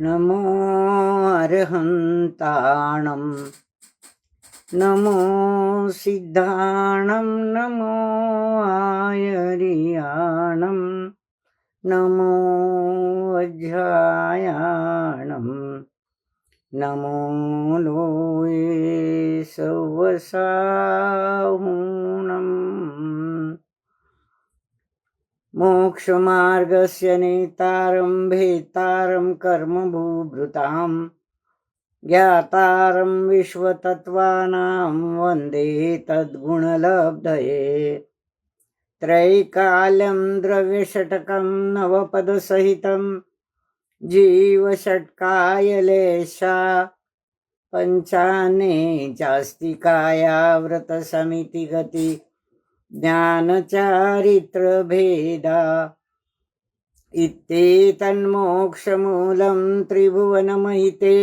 नमो अर्हन्ताणं नमो सिद्धाणं नमो आयर्याणं नमो वज्रायाणं नमो लोये सवसाहुणम् मोक्षमार्गस्य नेतारं भेतारं कर्मभूभृतां ज्ञातारं विश्वतत्त्वानां वन्दे तद्गुणलब्धये त्रैकाल्यं द्रव्यषट्कं नवपदसहितं जीवषट्कायलेशा पञ्चान्ने चास्तिकाया व्रतसमितिगति ज्ञानचारित्रभेदा इत्येतन्मोक्षमूलं त्रिभुवनमहिते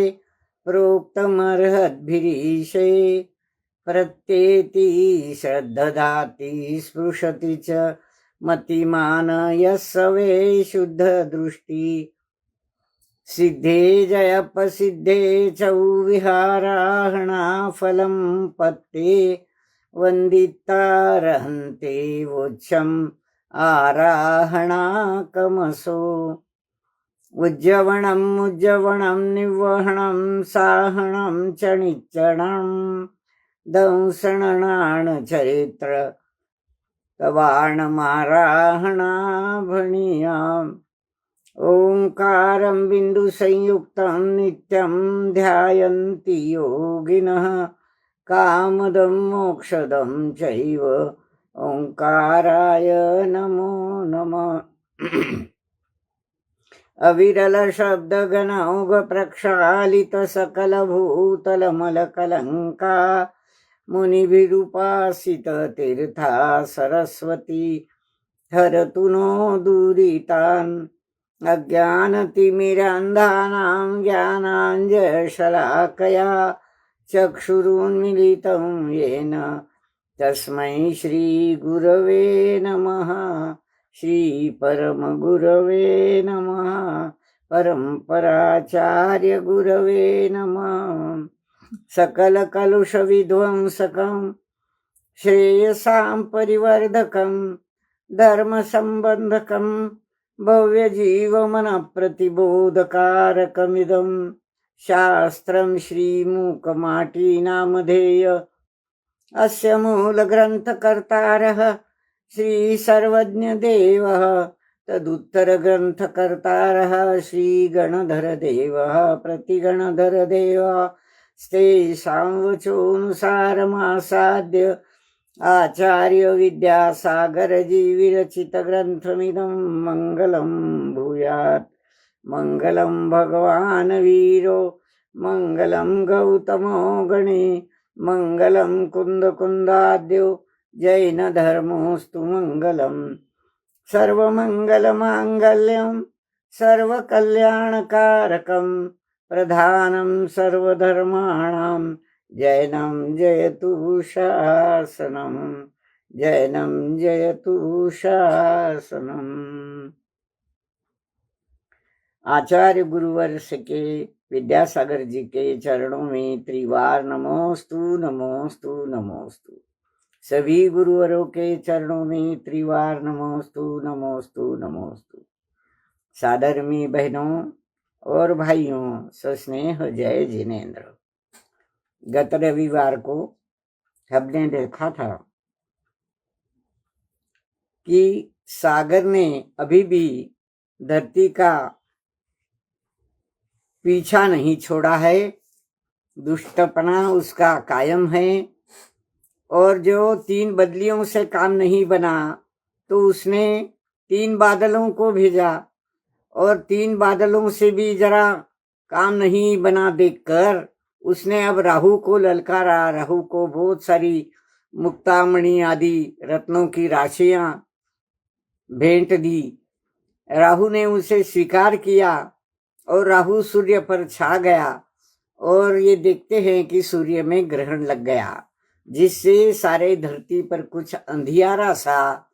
प्रोक्तमर्हद्भिरीशे प्रत्येति श्रद्धदाति स्पृशति च मतिमान यः स वै शुद्धदृष्टि सिद्धे जयपसिद्धे च विहाराहणाफलं पत्ते वन्दितारहन्ते वोच्छम् आराहणाकमसो उज्जवणम् उज्जवणं निवहणं साहणं च निच्चणं दंसणान चरित्र तवाणमाराहणाभणीयाम् ओंकारं बिन्दुसंयुक्तं नित्यं ध्यायन्ति योगिनः कामदं मोक्षदं चैव ओंकाराय नमो नमः। अविरल शब्दगणौघ प्रक्षालित सकल भूतलमलकलंका मुनिभिरुपासित तीर्था सरस्वती हरतु नो दुरितान् अज्ञानतिमिरान्धानां ज्ञानाञ्जनशलाकया चक्षुरुन्मीलितं येन तस्मै श्रीगुरवे नमः। श्रीपरमगुरवे नमः। परम्पराचार्य गुरवे नमः। सकलकलुषविध्वंसकं श्रेयसां परिवर्धकं धर्मसम्बन्धकं भव्यजीवमनप्रतिबोधकारकमिदं शास्त्रं श्रीमूकमाटी नामधेय अस्य मूलग्रन्थकर्तारः श्रीसर्वज्ञदेवः तदुत्तरग्रन्थकर्तारः श्रीगणधरदेवः प्रतिगणधरदेवः तेषां वचोऽनुसारमासाद्य आचार्य विद्यासागरजी विरचितग्रन्थमिदं मङ्गलं भूयात्। मङ्गलं भगवान् वीरो मङ्गलं गौतमो गणे मङ्गलं कुन्दकुन्दाद्यो जैनधर्मोऽस्तु मङ्गलम्। सर्वमङ्गलमाङ्गल्यं सर्वकल्याणकारकं प्रधानं सर्वधर्माणां जैनं जयतु शासनं जैनं जयतु शासनम्। आचार्य गुरुवर्ष के विद्यासागर जी के चरणों में त्रिवार नमोस्तु नमोस्तु नमोस्तु। सभी गुरुवरों के चरणों में त्रिवार नमोस्तु नमोस्तु नमोस्तु। सादरमी बहनों और भाइयों, सस्नेह जय जिनेन्द्र। गत रविवार को हमने देखा था कि सागर ने अभी भी धरती का पीछा नहीं छोड़ा है, दुष्टपना उसका कायम है। और जो 3 बदलियों से काम नहीं बना तो उसने 3 बादलों को भेजा, और 3 बादलों से भी जरा काम नहीं बना देखकर उसने अब राहु को ललकारा। राहु को बहुत सारी मुक्तामणि आदि रत्नों की राशियां भेंट दी। राहु ने उसे स्वीकार किया और राहु सूर्य पर छा गया, और ये देखते हैं कि सूर्य में ग्रहण लग गया, जिससे सारे धरती पर कुछ अंधियारा सा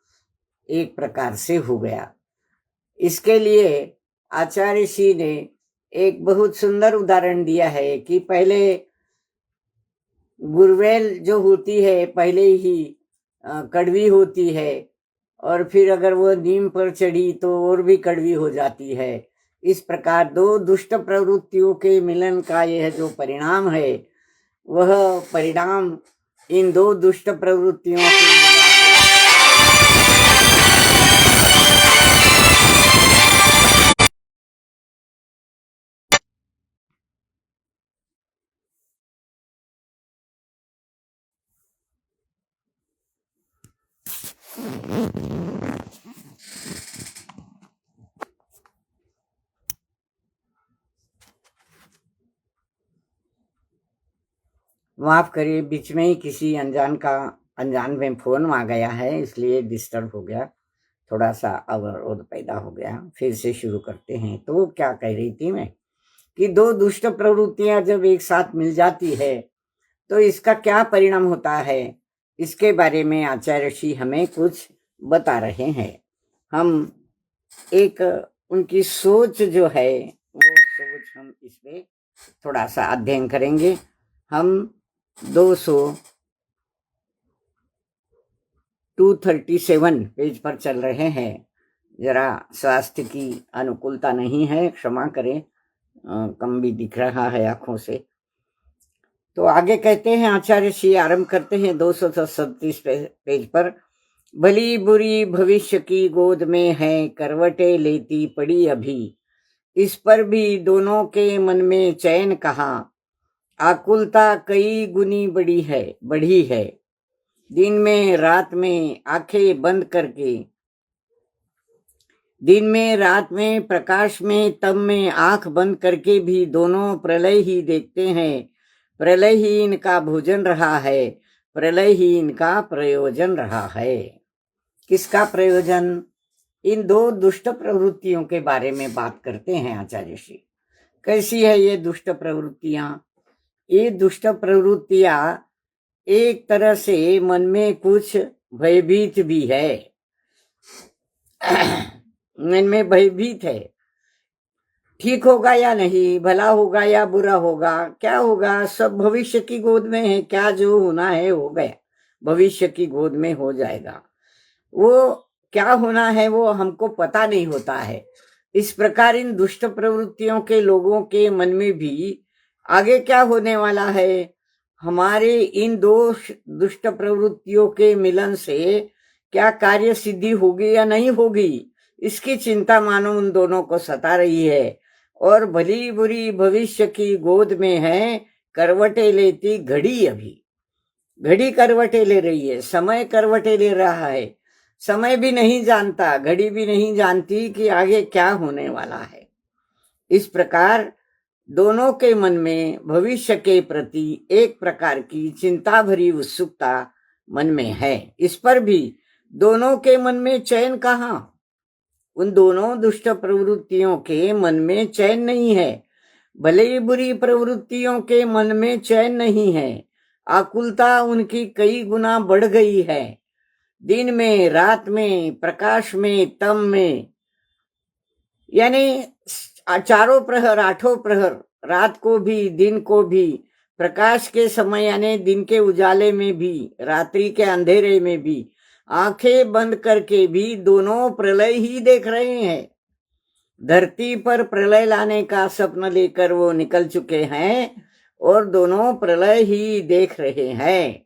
एक प्रकार से हो गया। इसके लिए आचार्य श्री ने एक बहुत सुंदर उदाहरण दिया है कि पहले गुरवेल जो होती है पहले ही कड़वी होती है, और फिर अगर वो नीम पर चढ़ी तो और भी कड़वी हो जाती है। इस प्रकार दो दुष्ट प्रवृत्तियों के मिलन का यह जो परिणाम है, वह परिणाम इन दो दुष्ट प्रवृत्तियों के माफ करिए, बीच में ही किसी अनजान में फोन आ गया है, इसलिए डिस्टर्ब हो गया, थोड़ा सा अवरोध पैदा हो गया। फिर से शुरू करते हैं। तो क्या कह रही थी मैं कि दो दुष्ट प्रवृत्तियां जब एक साथ मिल जाती है तो इसका क्या परिणाम होता है, इसके बारे में आचार्य ऋषि हमें कुछ बता रहे हैं। हम एक उनकी सोच जो है वो सोच हम इसमें थोड़ा सा अध्ययन करेंगे। हम 237 पेज पर चल रहे हैं। जरा स्वास्थ्य की अनुकूलता नहीं है, क्षमा करें, कम भी दिख रहा है आंखों से। तो आगे कहते हैं आचार्य श्री, आरंभ करते हैं 237 पेज पर। भली बुरी भविष्य की गोद में है, करवटे लेती पड़ी अभी, इस पर भी दोनों के मन में चैन कहाँ, आकुलता कई गुनी बढ़ी है। दिन में रात में आंखें बंद करके, दिन में रात में प्रकाश में तम में आंख बंद करके भी दोनों प्रलय ही देखते हैं। प्रलय ही इनका भोजन रहा है, प्रलय ही इनका प्रयोजन रहा है। किसका प्रयोजन? इन दो दुष्ट प्रवृत्तियों के बारे में बात करते हैं आचार्य श्री। कैसी है ये दुष्ट प्रवृत्तियां? ये दुष्ट प्रवृत्तियां एक तरह से मन में कुछ भयभीत भी है मन में भयभीत है, ठीक होगा या नहीं, भला होगा या बुरा होगा, क्या होगा, सब भविष्य की गोद में है, क्या जो होना है हो गया, भविष्य की गोद में हो जाएगा, वो क्या होना है वो हमको पता नहीं होता है। इस प्रकार इन दुष्ट प्रवृत्तियों के लोगों के मन में भी आगे क्या होने वाला है, हमारे इन दो दुष्ट प्रवृत्तियों के मिलन से क्या कार्य सिद्धि होगी या नहीं होगी, इसकी चिंता मानो उन दोनों को सता रही है। और भली बुरी भविष्य की गोद में है, करवटे लेती घड़ी अभी, घड़ी करवटे ले रही है, समय करवटे ले रहा है, समय भी नहीं जानता, घड़ी भी नहीं जानती कि आगे क्या होने वाला है। इस प्रकार दोनों के मन में भविष्य के प्रति एक प्रकार की चिंता भरी उत्सुकता मन में है। इस पर भी दोनों के मन में चैन कहाँ? उन दोनों दुष्ट प्रवृत्तियों के मन में चैन नहीं है। भले ही बुरी प्रवृत्तियों के मन में चैन नहीं है, आकुलता उनकी कई गुना बढ़ गई है। दिन में रात में प्रकाश में तम में, यानी चारों प्रहर आठों प्रहर, रात को भी दिन को भी, प्रकाश के समय यानी दिन के उजाले में भी, रात्रि के अंधेरे में भी, आंखें बंद करके भी दोनों प्रलय ही देख रहे हैं। धरती पर प्रलय लाने का सपना लेकर वो निकल चुके हैं और दोनों प्रलय ही देख रहे हैं।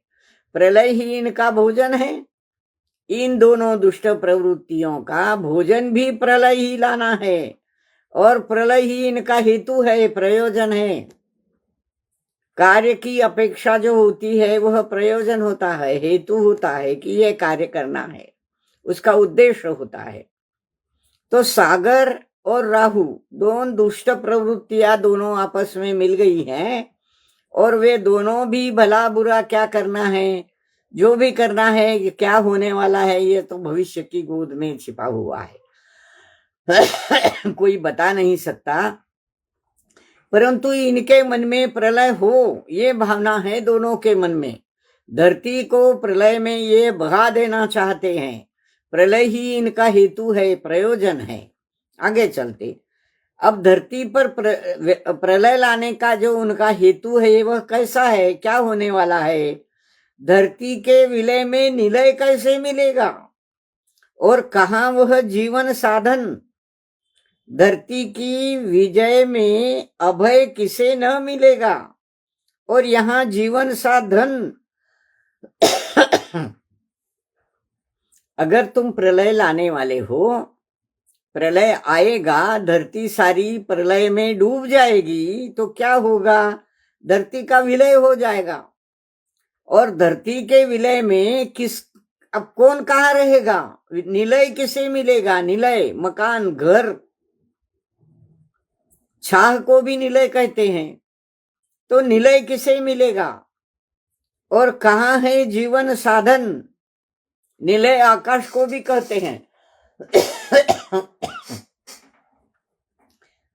प्रलय ही इनका भोजन है। इन दोनों दुष्ट प्रवृत्तियों का भोजन भी प्रलय ही लाना है, और प्रलय ही इनका हेतु है, प्रयोजन है। कार्य की अपेक्षा जो होती है वह प्रयोजन होता है, हेतु होता है कि यह कार्य करना है, उसका उद्देश्य होता है। तो सागर और राहु दोनों दुष्ट प्रवृत्तियां दोनों आपस में मिल गई हैं, और वे दोनों भी भला बुरा क्या करना है, जो भी करना है, क्या होने वाला है, ये तो भविष्य की गोद में छिपा हुआ है कोई बता नहीं सकता। परंतु इनके मन में प्रलय हो, ये भावना है दोनों के मन में। धरती को प्रलय में ये बहा देना चाहते हैं। प्रलय ही इनका हेतु है, प्रयोजन है। आगे चलते, अब धरती पर प्रलय लाने का जो उनका हेतु है वह कैसा है, क्या होने वाला है? धरती के विलय में निलय कैसे मिलेगा और कहाँ वह जीवन साधन? धरती की विजय में अभय किसे न मिलेगा और यहाँ जीवन साधन। अगर तुम प्रलय लाने वाले हो, प्रलय आएगा, धरती सारी प्रलय में डूब जाएगी, तो क्या होगा? धरती का विलय हो जाएगा। और धरती के विलय में अब कौन कहाँ रहेगा? निलय किसे मिलेगा? निलय मकान, घर, छाह को भी निलय कहते हैं। तो निलय किसे मिलेगा और कहाँ है जीवन साधन? निलय आकाश को भी कहते हैं।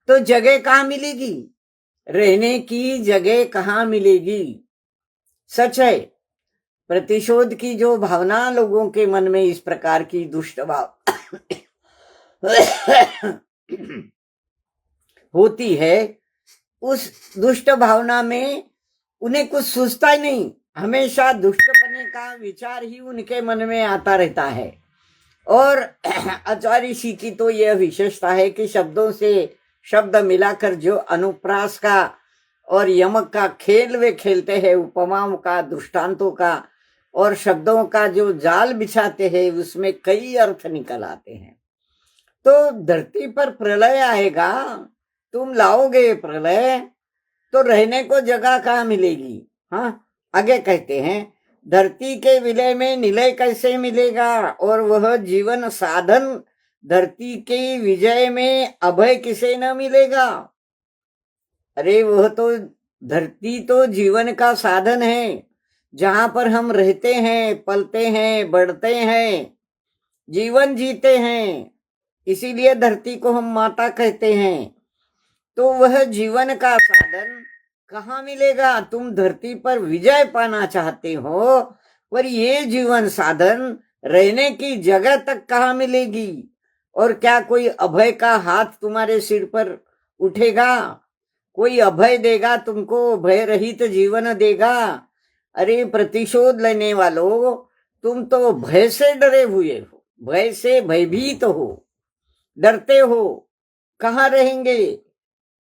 तो जगह कहाँ मिलेगी? रहने की जगह कहाँ मिलेगी? सच है, प्रतिशोध की जो भावना लोगों के मन में इस प्रकार की दुष्ट भाव होती है, उस दुष्ट भावना में उन्हें कुछ सूझता ही नहीं। हमेशा दुष्टपने का विचार ही उनके मन में आता रहता है। और आचार्य ऋषि की तो यह विशेषता है कि शब्दों से शब्द मिलाकर जो अनुप्रास का और यमक का खेल वे खेलते हैं, उपमाओं का, दृष्टांतों का और शब्दों का जो जाल बिछाते हैं, उसमें कई अर्थ निकल आते हैं। तो धरती पर प्रलय आएगा, तुम लाओगे प्रलय, तो रहने को जगह कहाँ मिलेगी? हाँ, आगे कहते हैं, धरती के विलय में निलय कैसे मिलेगा और वह जीवन साधन? धरती के विजय में अभय किसे न मिलेगा? अरे वह तो धरती तो जीवन का साधन है, जहां पर हम रहते हैं, पलते हैं, बढ़ते हैं, जीवन जीते हैं। इसीलिए धरती को हम माता कहते हैं। तो वह जीवन का साधन कहाँ मिलेगा? तुम धरती पर विजय पाना चाहते हो, पर ये जीवन साधन रहने की जगह तक कहाँ मिलेगी? और क्या कोई अभय का हाथ तुम्हारे सिर पर उठेगा? कोई अभय देगा तुमको, भय रहित जीवन देगा? अरे प्रतिशोध लेने वालों, तुम तो भय से डरे हुए हो, भय से भयभीत हो, डरते हो। कहाँ रहेंगे?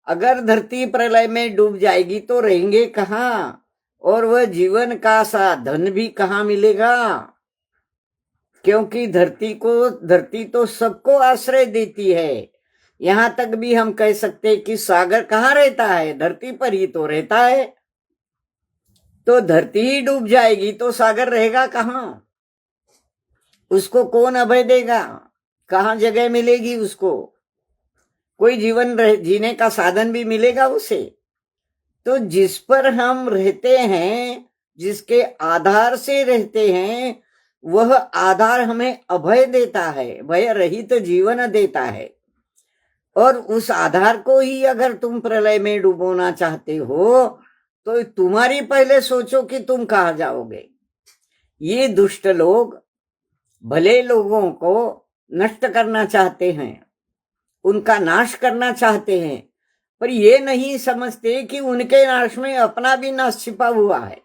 अगर धरती प्रलय में डूब जाएगी तो रहेंगे कहाँ? और वह जीवन का साधन भी कहाँ मिलेगा? क्योंकि धरती तो सबको आश्रय देती है। यहां तक भी हम कह सकते हैं कि सागर कहाँ रहता है? धरती पर ही तो रहता है। तो धरती ही डूब जाएगी तो सागर रहेगा कहाँ? उसको कौन अभय देगा? कहाँ जगह मिलेगी उसको? कोई जीवन जीने का साधन भी मिलेगा उसे? तो जिस पर हम रहते हैं, जिसके आधार से रहते हैं, वह आधार हमें अभय देता है, भय रहित जीवन देता है। और उस आधार को ही अगर तुम प्रलय में डुबोना चाहते हो, तो तुम्हारी पहले सोचो कि तुम कहाँ जाओगे। ये दुष्ट लोग भले लोगों को नष्ट करना चाहते हैं, उनका नाश करना चाहते हैं, पर ये नहीं समझते कि उनके नाश में अपना भी नाश छिपा हुआ है।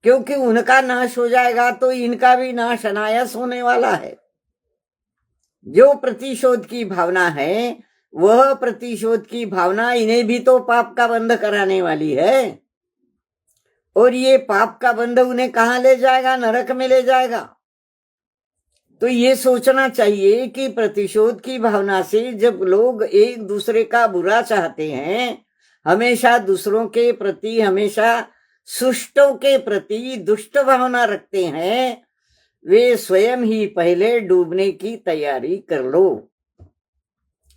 क्योंकि उनका नाश हो जाएगा तो इनका भी नाश अनायास होने वाला है। जो प्रतिशोध की भावना है, वह प्रतिशोध की भावना इन्हें भी तो पाप का बंध कराने वाली है। और ये पाप का बंध उन्हें कहाँ ले जाएगा? नरक में ले जाएगा। तो ये सोचना चाहिए कि प्रतिशोध की भावना से जब लोग एक दूसरे का बुरा चाहते हैं, हमेशा दूसरों के प्रति, हमेशा सुष्टों के प्रति दुष्ट भावना रखते हैं, वे स्वयं ही पहले डूबने की तैयारी कर लो।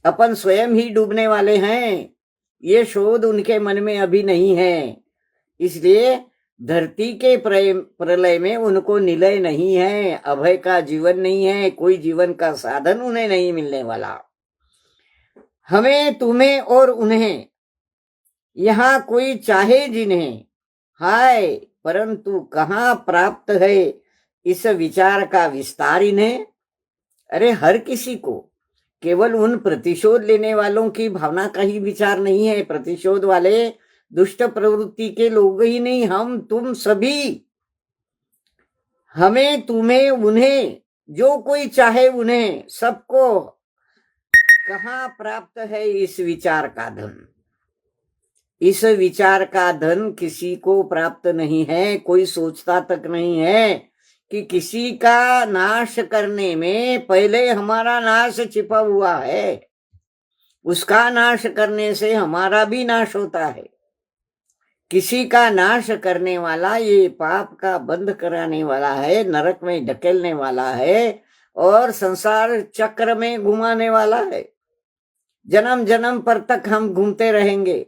अपन स्वयं ही डूबने वाले हैं, ये शोध उनके मन में अभी नहीं है। इसलिए धरती के प्रलय में उनको निलय नहीं है, अभय का जीवन नहीं है, कोई जीवन का साधन उन्हें नहीं मिलने वाला। हमें, तुम्हें और उन्हें, यहाँ कोई चाहे जिन्हें, हाय, परंतु कहाँ प्राप्त है इस विचार का विस्तार इन्हें? अरे हर किसी को, केवल उन प्रतिशोध लेने वालों की भावना का ही विचार नहीं है। प्रतिशोध वाले दुष्ट प्रवृत्ति के लोग ही नहीं, हम तुम सभी, हमें तुम्हें उन्हें, जो कोई चाहे उन्हें, सबको कहाँ प्राप्त है इस विचार का धन। इस विचार का धन किसी को प्राप्त नहीं है। कोई सोचता तक नहीं है कि किसी का नाश करने में पहले हमारा नाश छिपा हुआ है, उसका नाश करने से हमारा भी नाश होता है। किसी का नाश करने वाला ये पाप का बंध कराने वाला है, नरक में ढकेलने वाला है और संसार चक्र में घुमाने वाला है। जन्म जन्म पर तक हम घूमते रहेंगे,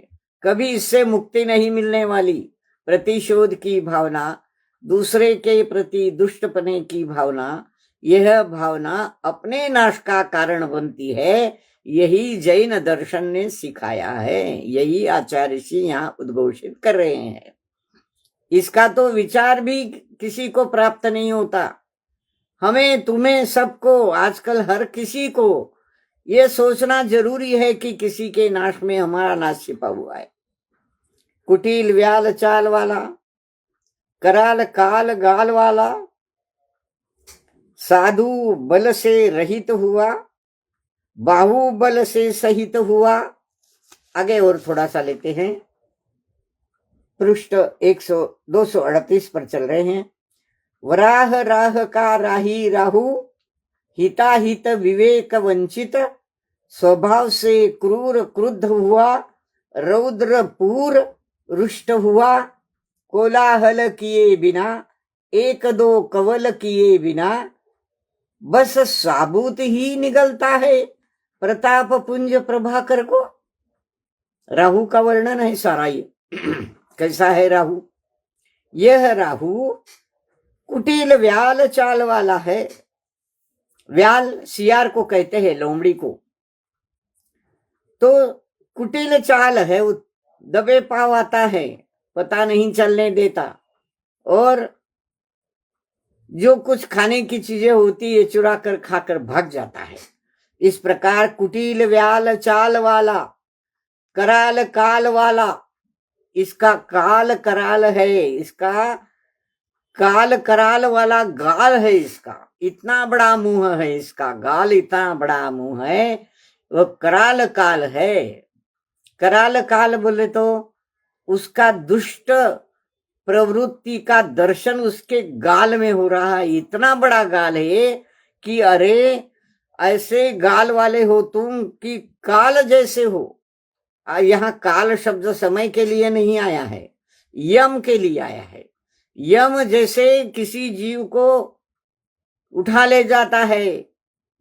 कभी इससे मुक्ति नहीं मिलने वाली। प्रतिशोध की भावना, दूसरे के प्रति दुष्टपने की भावना, यह भावना अपने नाश का कारण बनती है। यही जैन दर्शन ने सिखाया है, यही आचार्य ऋषि यहाँ उद्घोषित कर रहे हैं। इसका तो विचार भी किसी को प्राप्त नहीं होता। हमें तुम्हें सबको, आजकल हर किसी को ये सोचना जरूरी है कि किसी के नाश में हमारा नाश छिपा हुआ है। कुटिल व्याल चाल वाला, कराल काल गाल वाला, साधु बल से रहित हुआ, बाहुबल से सहित हुआ। आगे और थोड़ा सा लेते हैं, पृष्ठ 238 पर चल रहे हैं। वराह राह का राही राहु, हिताहित विवेक वंचित, स्वभाव से क्रूर क्रुद्ध हुआ, रौद्र पूर रुष्ट हुआ, कोलाहल किए बिना, एक दो कवल किए बिना, बस साबूत ही निगलता है प्रताप पुंज प्रभाकर को। राहु का वर्णन है सारा ये। कैसा है राहु? यह राहु कुटिल व्याल चाल वाला है। व्याल सियार को कहते हैं, लोमड़ी को। तो कुटिल चाल है, वो दबे पाव आता है, पता नहीं चलने देता, और जो कुछ खाने की चीजें होती है चुरा कर खाकर भाग जाता है। इस प्रकार कुटिल व्याल चाल वाला, कराल काल वाला, इसका काल कराल है, इसका काल कराल वाला गाल है, इसका इतना बड़ा मुंह है, इसका गाल इतना बड़ा मुंह है, वो कराल काल है। कराल काल बोले तो उसका दुष्ट प्रवृत्ति का दर्शन उसके गाल में हो रहा है। इतना बड़ा गाल है कि अरे ऐसे गाल वाले हो तुम कि काल जैसे हो। यहाँ काल शब्द समय के लिए नहीं आया है, यम के लिए आया है। यम जैसे किसी जीव को उठा ले जाता है,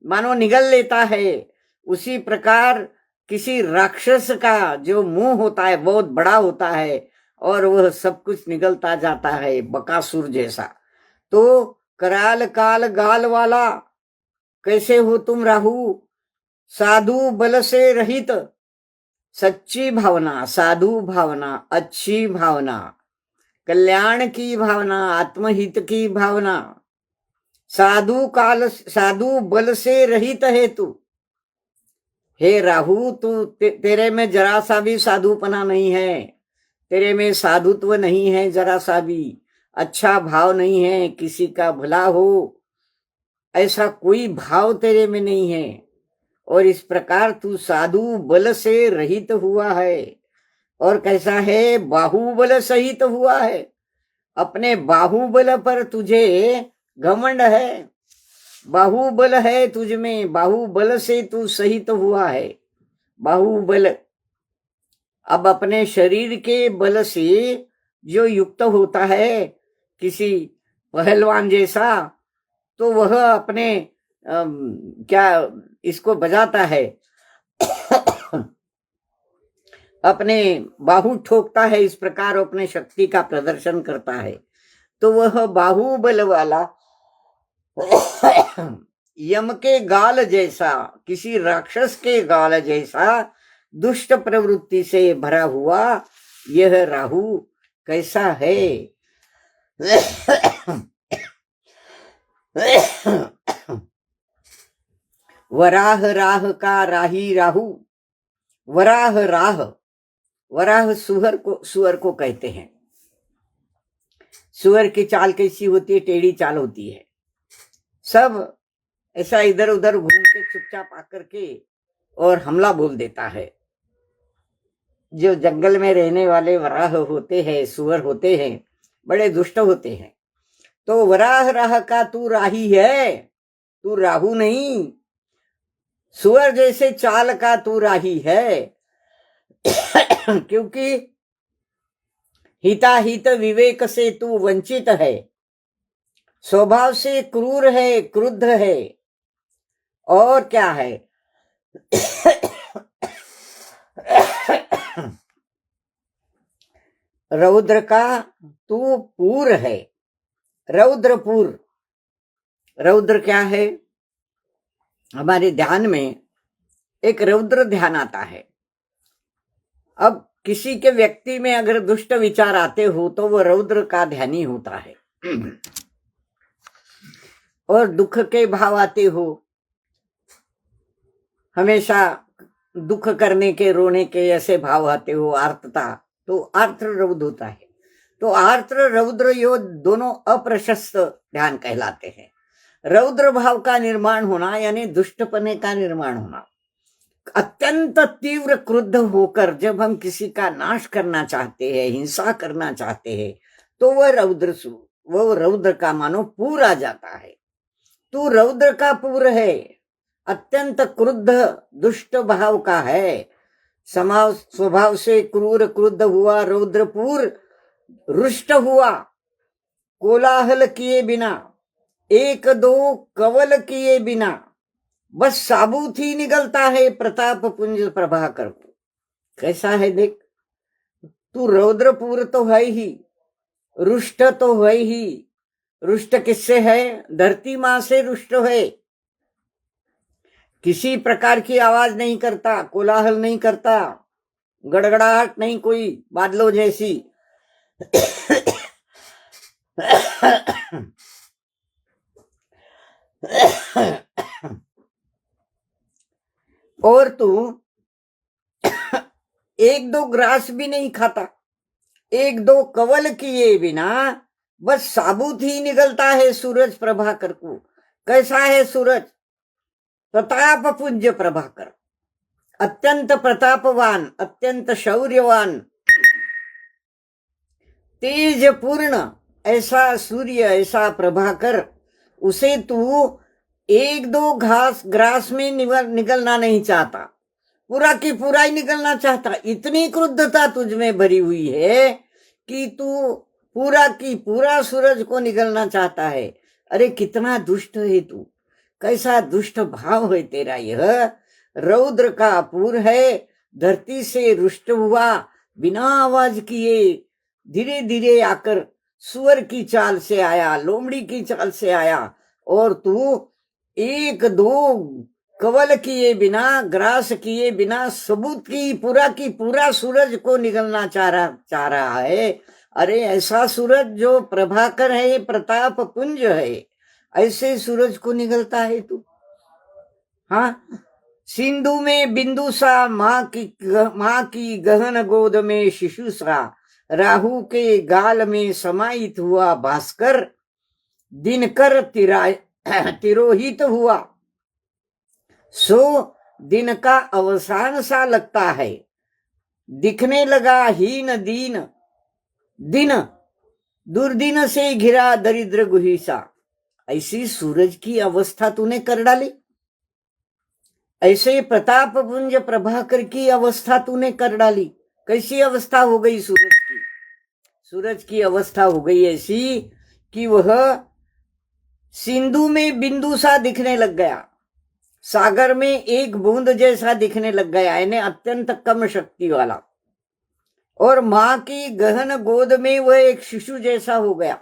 मानो निगल लेता है, उसी प्रकार किसी राक्षस का जो मुंह होता है बहुत बड़ा होता है और वह सब कुछ निगलता जाता है, बकासुर जैसा। तो कराल काल गाल वाला कैसे हो तुम राहु? साधु बल से रहित, सच्ची भावना, साधु भावना, अच्छी भावना, कल्याण की भावना, आत्महित की भावना, साधु बल से रहित है तू। हे राहु, तू तेरे में जरा सा भी साधुपना नहीं है, तेरे में साधुत्व नहीं है, जरा सा भी अच्छा भाव नहीं है, किसी का भला हो ऐसा कोई भाव तेरे में नहीं है। और इस प्रकार तू साधु बल से रहित हुआ है। और कैसा है? बाहुबल सहित हुआ है। अपने बाहुबल पर तुझे घमंड है, बाहुबल है तुझ में, बाहुबल से तू सहित हुआ है। बाहुबल अब अपने शरीर के बल से जो युक्त होता है किसी पहलवान जैसा, तो वह अपने क्या इसको बजाता है अपने बाहु ठोकता है, इस प्रकार अपने शक्ति का प्रदर्शन करता है। तो वह बाहुबल वाला यम के गाल जैसा, किसी राक्षस के गाल जैसा दुष्ट प्रवृत्ति से भरा हुआ यह राहु कैसा है? वराह राह का राही राहु, वराह राह, वराह सुअर को कहते हैं। सुअर की चाल कैसी होती है? टेढ़ी चाल होती है। सब ऐसा इधर उधर घूम के चुपचाप आकर के और हमला बोल देता है। जो जंगल में रहने वाले वराह होते हैं, सुअर होते हैं, बड़े दुष्ट होते हैं। तो वराह राह का तू राही है, तू राहु नहीं। सुअर जैसे चाल का तू राही है। क्योंकि हिताहित विवेक से तू वंचित है, स्वभाव से क्रूर है, क्रुद्ध है, और क्या है? रौद्र का तू पूर है, रौद्रपुर। रौद्र क्या है? हमारे ध्यान में एक रौद्र ध्यान आता है। अब किसी के व्यक्ति में अगर दुष्ट विचार आते हो तो वो रौद्र का ध्यानी होता है। और दुख के भाव आते हो, हमेशा दुख करने के, रोने के ऐसे भाव आते हो, आर्तता, तो आर्द्र रौद्र होता है। तो आर्द्र रौद्र यो दोनों अप्रशस्त ध्यान कहलाते हैं। रौद्र भाव का निर्माण होना यानी दुष्टपने का निर्माण होना। अत्यंत तीव्र क्रुद्ध होकर जब हम किसी का नाश करना चाहते हैं, हिंसा करना चाहते हैं, तो वह रौद्र का मानो पूर आ जाता है। तू रौद्र का पूर है, अत्यंत क्रुद्ध दुष्ट भाव का है, स्वभाव से क्रूर क्रुद्ध हुआ, रौद्रपुर रुष्ट हुआ, कोलाहल किए बिना, एक दो कवल किए बिना, बस साबूत ही निकलता है प्रताप पुंज प्रभाकर को। कैसा है देख, तू रौद्रपुर तो है ही, रुष्ट तो है ही। रुष्ट किससे है? धरती मां से रुष्ट है। किसी प्रकार की आवाज नहीं करता, कोलाहल नहीं करता, गड़गड़ाहट नहीं कोई बादलों जैसी। और तू एक दो ग्रास भी नहीं खाता, एक दो कवल किए बिना बस साबुत ही निकलता है सूरज प्रभाकर को। कैसा है सूरज? प्रताप पुंज प्रभाकर, अत्यंत प्रतापवान, अत्यंत शौर्यवान, तेज पूर्ण ऐसा सूर्य, ऐसा प्रभाकर, उसे तू एक दो ग्रास में निकलना नहीं चाहता, पूरा की पूरा ही निकलना चाहता। इतनी क्रुद्धता तुझ में भरी हुई है कि तू पूरा की पूरा सूरज को निकलना चाहता है। अरे कितना दुष्ट है तू, कैसा दुष्ट भाव है तेरा। यह रौद्र का पूर है, धरती से रुष्ट हुआ, बिना आवाज किए धीरे धीरे आकर सुअर की चाल से आया, लोमड़ी की चाल से आया, और तू एक दो कवल किए बिना, ग्रास किए बिना, सबूत की पूरा सूरज को निकलना चाह रहा है। अरे ऐसा सूरज जो प्रभाकर है, प्रताप पुंज है, ऐसे सूरज को निकलता है तू। हाँ, सिंधु में बिंदु सा, माँ की गहन गोद में शिशु सा, राहु के गाल में समाहित हुआ भास्कर, दिनकर तिरोहित हुआ, सो दिन का अवसान सा लगता है, दिखने लगा हीन दीन, दिन दुर्दिन से घिरा दरिद्र गुहिसा। ऐसी सूरज की अवस्था तूने कर डाली, ऐसे प्रताप पुंज प्रभाकर की अवस्था तूने कर डाली। कैसी अवस्था हो गई सूरज की? सूरज की अवस्था हो गई ऐसी कि वह सिंधु में बिंदु सा दिखने लग गया, सागर में एक बूंद जैसा दिखने लग गया, यानी अत्यंत कम शक्ति वाला, और मां की गहन गोद में वह एक शिशु जैसा हो गया।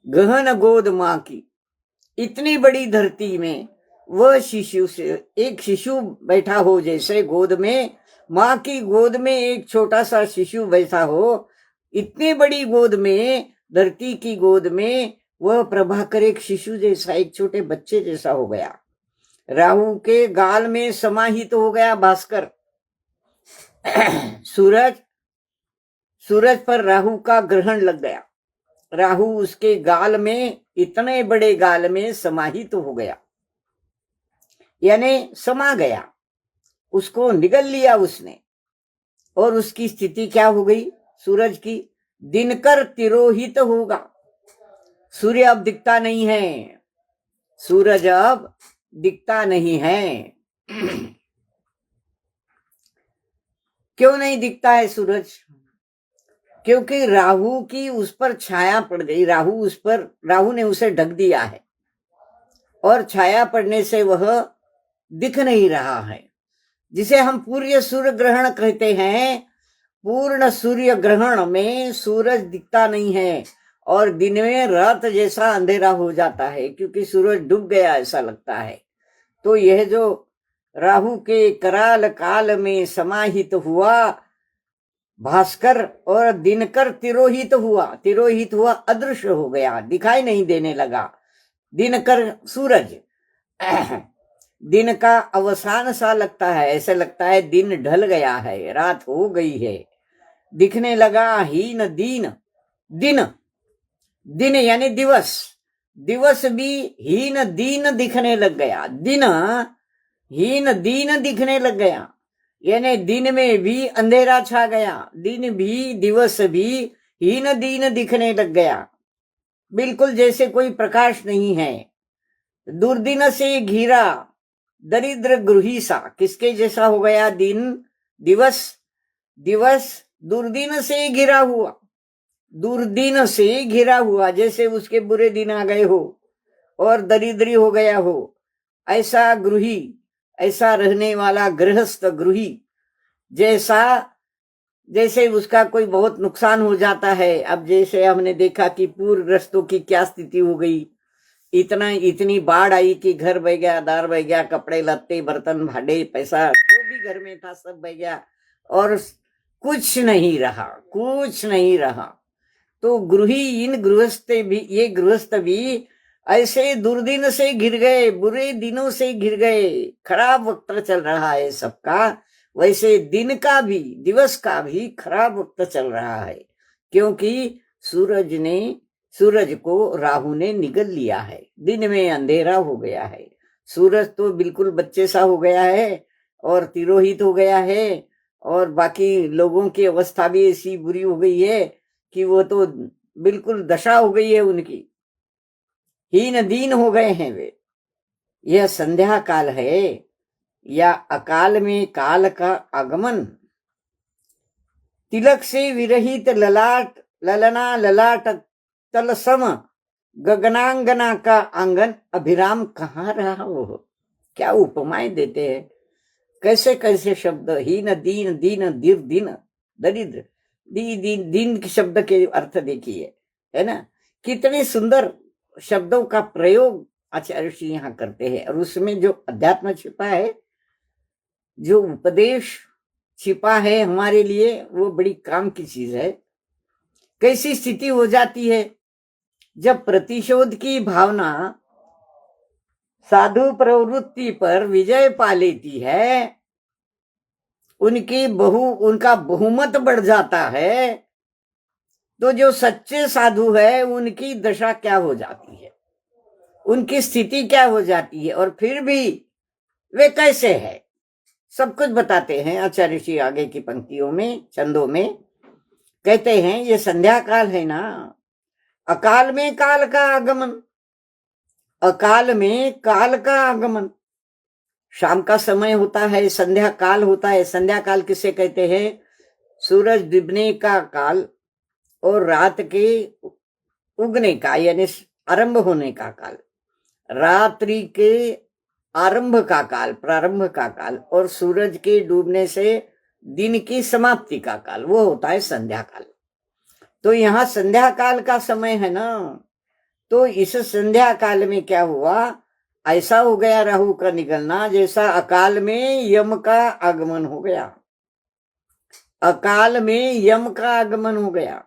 गहन गोद मां की, इतनी बड़ी धरती में वह शिशु से एक शिशु बैठा हो, जैसे गोद में, मां की गोद में एक छोटा सा शिशु बैठा हो, इतनी बड़ी गोद में, धरती की गोद में वह प्रभाकर एक शिशु जैसा, एक छोटे बच्चे जैसा हो गया। राहु के गाल में समाहित हो गया भास्कर। सूरज पर राहु का ग्रहण लग गया। राहु उसके गाल में, इतने बड़े गाल में समाहित हो गया, यानी समा गया, उसको निगल लिया उसने। और उसकी स्थिति क्या हो गई सूरज की? दिनकर तिरोहित होगा। सूर्य अब दिखता नहीं है, सूरज अब दिखता नहीं है। क्यों नहीं दिखता है सूरज? क्योंकि राहु की उस पर छाया पड़ गई। राहु ने उसे ढक दिया है और छाया पड़ने से वह दिख नहीं रहा है, जिसे हम पूर्ण सूर्य ग्रहण कहते हैं। पूर्ण सूर्य ग्रहण में सूरज दिखता नहीं है और दिन में रात जैसा अंधेरा हो जाता है, क्योंकि सूरज डूब गया ऐसा लगता है। तो यह जो राहु के कराल काल में समाहित हुआ भास्कर और दिनकर तिरोहित हुआ, अदृश्य हो गया, दिखाई नहीं देने लगा। दिनकर सूरज दिन का अवसान सा लगता है, ऐसे लगता है दिन ढल गया है, रात हो गई है। दिखने लगा हीन दीन, दिन यानी दिवस भी हीन दीन दिखने लग गया। दिन हीन दीन दिखने लग गया, यानी दिन में भी अंधेरा छा गया, दिन भी दिवस भी हीन दीन दिखने लग गया, बिल्कुल जैसे कोई प्रकाश नहीं है। दुर्दिन से घिरा दरिद्र गृही सा, किसके जैसा हो गया? दिवस दुर्दिन से घिरा हुआ, दुर्दिन से घिरा हुआ, जैसे उसके बुरे दिन आ गए हो और दरिद्री हो गया हो, ऐसा गृही, ऐसा रहने वाला गृहस्थ गृही, जैसे उसका कोई बहुत नुकसान हो जाता है। अब जैसे हमने देखा कि पूरग्रस्तों की क्या स्थिति हो गई, इतनी बाढ़ आई कि घर बह गया, दार बह गया, कपड़े लत्ते बर्तन भांडे पैसा जो भी घर में था सब बह गया और कुछ नहीं रहा। तो ये गृहस्थ भी ऐसे दुर्दिन से घिर गए, बुरे दिनों से घिर गए, खराब वक्त चल रहा है सबका। वैसे दिवस का भी खराब वक्त चल रहा है, क्योंकि सूरज को राहु ने निगल लिया है, दिन में अंधेरा हो गया है। सूरज तो बिल्कुल बच्चे सा हो गया है और तिरोहित हो गया है, और बाकी लोगों की अवस्था भी ऐसी बुरी हो गई है कि वो तो बिल्कुल दशा हो गई है उनकी, हीन दीन हो गए हैं वे। यह संध्या काल है या अकाल में काल का आगमन। तिलक से विरहित ललाट तलसम गगनांगना का आंगन अभिराम कहाँ रहा वो? क्या उपमाएं देते हैं, कैसे कैसे शब्द। हीन दीन, दिन दरिद्र, दिन के शब्द के अर्थ देखिए, है ना, कितने सुंदर शब्दों का प्रयोग आचार्य श्री यहाँ करते हैं। और उसमें जो अध्यात्म छिपा है, जो उपदेश छिपा है हमारे लिए, वो बड़ी काम की चीज है। कैसी स्थिति हो जाती है जब प्रतिशोध की भावना साधु प्रवृत्ति पर विजय पा लेती है, उनका बहुमत बढ़ जाता है, तो जो सच्चे साधु है उनकी दशा क्या हो जाती है, उनकी स्थिति क्या हो जाती है, और फिर भी वे कैसे है, सब कुछ बताते हैं आचार्य श्री। आगे की पंक्तियों में, छंदों में कहते हैं, ये संध्या काल है ना, अकाल में काल का आगमन, अकाल में काल का आगमन। शाम का समय होता है, संध्या काल होता है। संध्या काल किसे कहते हैं? सूरज डूबने का काल और रात के उगने का, यानी आरंभ होने का काल, रात्रि के आरंभ का काल, प्रारंभ का काल, और सूरज के डूबने से दिन की समाप्ति का काल, वो होता है संध्या काल। तो यहाँ संध्या काल का समय है ना, तो इस संध्या काल में क्या हुआ? ऐसा हो गया राहु का निकलना जैसा अकाल में यम का आगमन हो गया, अकाल में यम का आगमन हो गया।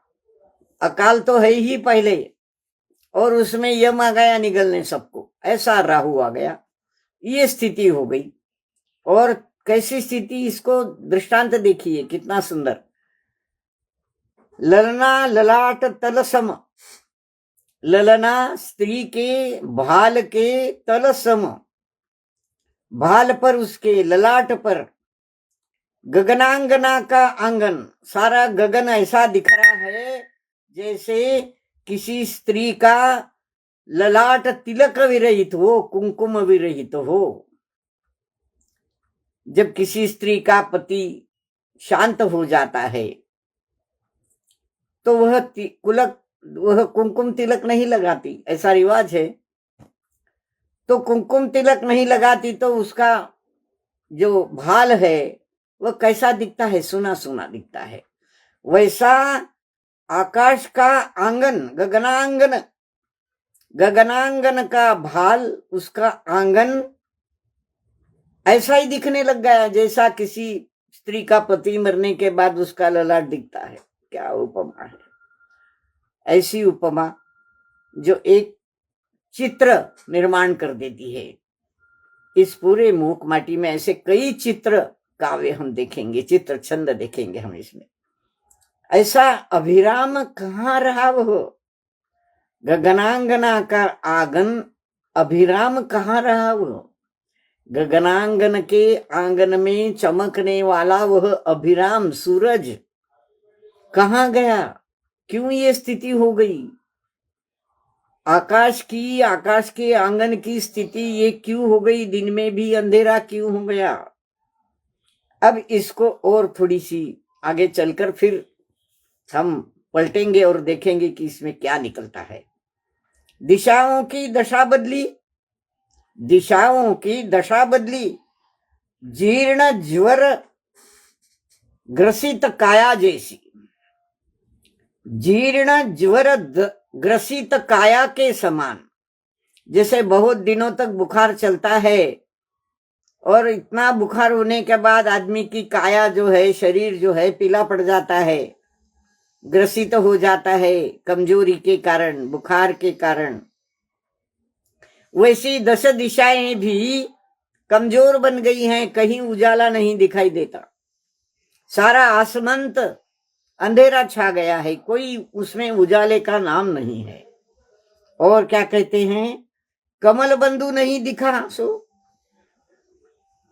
अकाल तो है ही पहले, और उसमें यम आ गया निगलने सबको, ऐसा राहु आ गया। ये स्थिति हो गई। और कैसी स्थिति, इसको दृष्टांत देखिए कितना सुंदर। ललना ललाट तलसम, ललना स्त्री के भाल के तलसम, भाल पर उसके ललाट पर गगनांगना का आंगन, सारा गगन ऐसा दिख रहा है जैसे किसी स्त्री का ललाट तिलक विरहित हो, कुंकुम विरहित हो। जब किसी स्त्री का पति शांत हो जाता है तो वह कुंकुम तिलक नहीं लगाती, ऐसा रिवाज है। तो कुंकुम तिलक नहीं लगाती तो उसका जो भाल है वह कैसा दिखता है, सुना सुना दिखता है। वैसा आकाश का आंगन, गगनांगन, गगनांगन का भाल, उसका आंगन ऐसा ही दिखने लग गया जैसा किसी स्त्री का पति मरने के बाद उसका ललाट दिखता है। क्या उपमा है, ऐसी उपमा जो एक चित्र निर्माण कर देती है। इस पूरे मूक माटी में ऐसे कई चित्र काव्य हम देखेंगे, चित्र छंद देखेंगे हम इसमें। ऐसा अभिराम कहाँ रहा वो, गगनांगना का आंगन अभिराम कहाँ रहा वो, गगनांगन के आंगन में चमकने वाला वह अभिराम सूरज कहाँ गया, क्यों ये स्थिति हो गई। आकाश के आंगन की स्थिति ये क्यों हो गई, दिन में भी अंधेरा क्यों हो गया। अब इसको और थोड़ी सी आगे चलकर फिर हम पलटेंगे और देखेंगे कि इसमें क्या निकलता है। दिशाओं की दशा बदली, दिशाओं की दशा बदली, जीर्ण ज्वर ग्रसित काया जैसी, जीर्ण ज्वर ग्रसित काया के समान। जैसे बहुत दिनों तक बुखार चलता है और इतना बुखार होने के बाद आदमी की काया जो है, शरीर जो है पीला पड़ जाता है, ग्रसित हो जाता है कमजोरी के कारण, बुखार के कारण। वैसी 10 दिशाएं भी कमजोर बन गई हैं, कहीं उजाला नहीं दिखाई देता, सारा आसमंत अंधेरा छा गया है, कोई उसमें उजाले का नाम नहीं है। और क्या कहते हैं, कमल बंधु नहीं दिखा सो,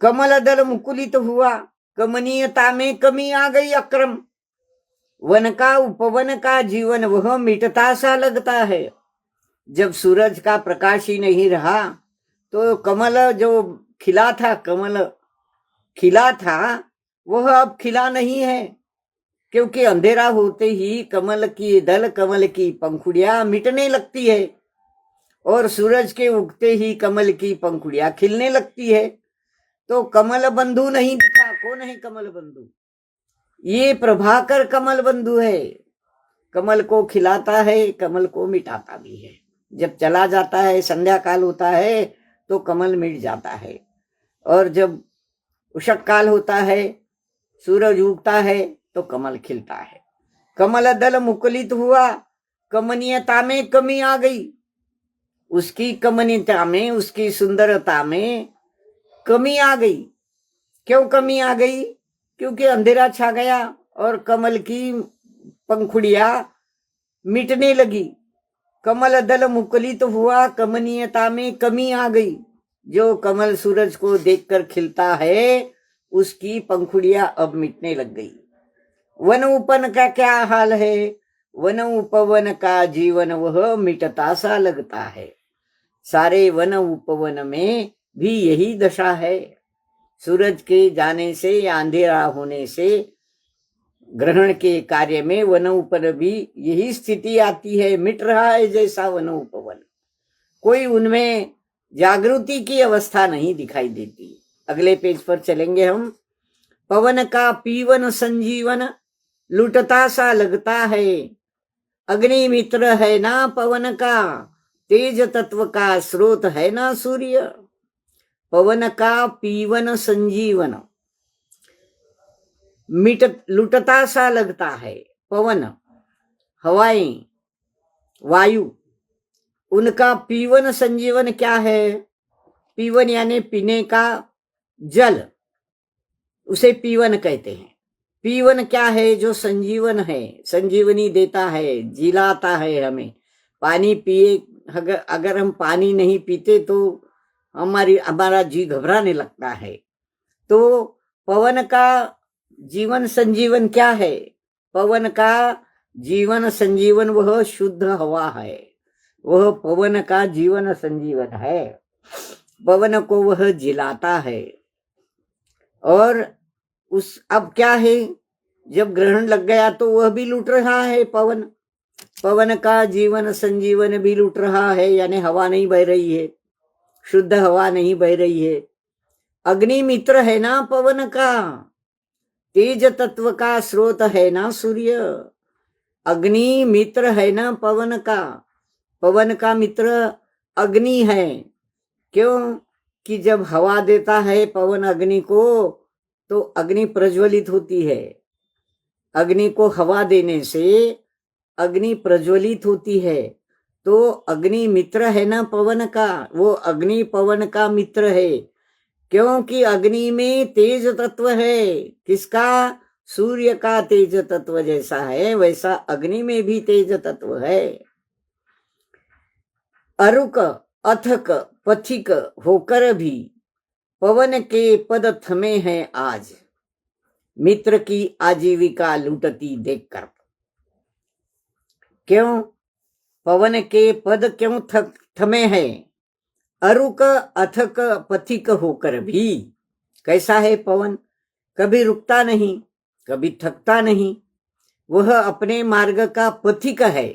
कमल दल मुकुलित हुआ, कमनीयता में कमी आ गई अक्रम, वन का उपवन का जीवन वह मिटता सा लगता है। जब सूरज का प्रकाश ही नहीं रहा तो कमल जो खिला था, कमल खिला था, वह अब खिला नहीं है, क्योंकि अंधेरा होते ही कमल की दल, कमल की पंखुड़ियां मिटने लगती है और सूरज के उगते ही कमल की पंखुड़ियां खिलने लगती है। तो कमल बंधु नहीं दिखा। कौन है कमल बंधु? ये प्रभाकर कमल बंधु है। कमल को खिलाता है, कमल को मिटाता भी है। जब चला जाता है, संध्या काल होता है तो कमल मिट जाता है, और जब उषक काल होता है, सूरज उगता है तो कमल खिलता है। कमल दल मुकुलित हुआ, कमनीयता में कमी आ गई, उसकी कमनीयता में, उसकी सुंदरता में कमी आ गई। क्यों कमी आ गई? क्योंकि अंधेरा छा गया और कमल की पंखुड़ियां मिटने लगी। कमल दल मुकुलित हुआ, कमनीयता में कमी आ गई। जो कमल सूरज को देखकर खिलता है उसकी पंखुड़ियां अब मिटने लग गई। वन उपवन का क्या हाल है? वन उपवन का जीवन वह मिटता सा लगता है। सारे वन उपवन में भी यही दशा है। सूरज के जाने से या अंधेरा होने से ग्रहण के कार्य में वन उपवन भी यही स्थिति आती है, मिट रहा है जैसा वन उपवन। कोई उनमें जागृति की अवस्था नहीं दिखाई देती। अगले पेज पर चलेंगे हम। पवन का पीवन संजीवन लुटता सा लगता है, अग्नि मित्र है ना पवन का, तेज तत्व का स्रोत है ना सूर्य। पवन का पीवन संजीवन, लुटता सा लगता है। पवन, हवाएं, वायु, उनका पीवन संजीवन क्या है? पीवन यानी पीने का जल, उसे पीवन कहते हैं। पीवन क्या है? जो संजीवन है, संजीवनी देता है, जिलाता है हमें। पानी पिए, अगर हम पानी नहीं पीते तो हमारा जी घबराने लगता है। तो पवन का जीवन संजीवन क्या है? पवन का जीवन संजीवन वह शुद्ध हवा है, वह पवन का जीवन संजीवन है। पवन को वह जिलाता है। और अब क्या है, जब ग्रहण लग गया तो वह भी लूट रहा है। पवन का जीवन संजीवन भी लूट रहा है, यानी हवा नहीं बह रही है, शुद्ध हवा नहीं बह रही है। अग्नि मित्र है ना पवन का, तेज तत्व का स्रोत है ना सूर्य। अग्नि मित्र है ना पवन का मित्र अग्नि है। क्यों? कि जब हवा देता है पवन अग्नि को, तो अग्नि प्रज्वलित होती है। अग्नि को हवा देने से अग्नि प्रज्वलित होती है। तो अग्नि मित्र है ना पवन का, वो अग्नि पवन का मित्र है। क्योंकि अग्नि में तेज तत्व है। किसका? सूर्य का तेज तत्व जैसा है वैसा अग्नि में भी तेज तत्व है। अरुक अथक पथिक होकर भी पवन के पद थमे हैं आज, मित्र की आजीविका लूटती देखकर। क्यों? पवन के पद क्यों थमे हैं? अरुक अथक पथिक होकर भी। कैसा है पवन? कभी रुकता नहीं, कभी थकता नहीं। वह अपने मार्ग का पथिक है।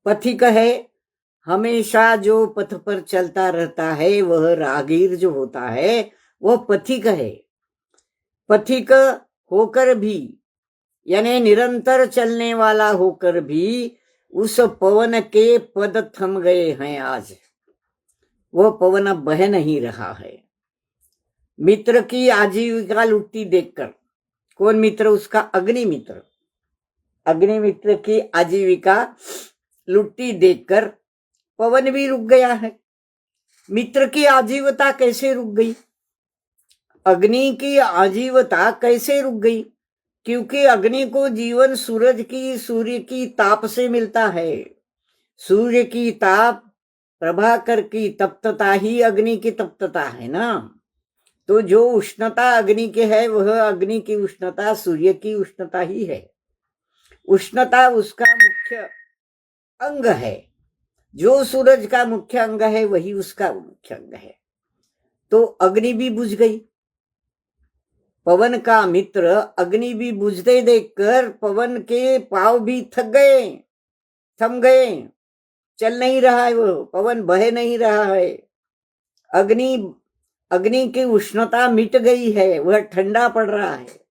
पथिक है, हमेशा जो पथ पर चलता रहता है, वह राहगीर जो होता है वह पथिक है। पथिक होकर भी यानी निरंतर चलने वाला होकर भी उस पवन के पद थम गए हैं आज। वह पवन अब बह नहीं रहा है। मित्र की आजीविका लुटती देखकर। कौन मित्र? उसका अग्नि मित्र। अग्नि मित्र की आजीविका लुटती देखकर पवन भी रुक गया है। मित्र की आजीवता कैसे रुक गई? अग्नि की आजीवता कैसे रुक गई? क्योंकि अग्नि को जीवन सूर्य की ताप से मिलता है। सूर्य की ताप, प्रभाकर की तप्तता ही अग्नि की तप्तता है ना। तो जो उष्णता अग्नि के है, वह अग्नि की उष्णता सूर्य की उष्णता ही है। उष्णता उसका मुख्य अंग है। जो सूरज का मुख्य अंग है वही उसका मुख्य अंग है। तो अग्नि भी बुझ गई। पवन का मित्र अग्नि भी बुझते देखकर पवन के पांव भी थक गए, थम गए। चल नहीं रहा है वो पवन, बह नहीं रहा है। अग्नि की उष्णता मिट गई है, वह ठंडा पड़ रहा है।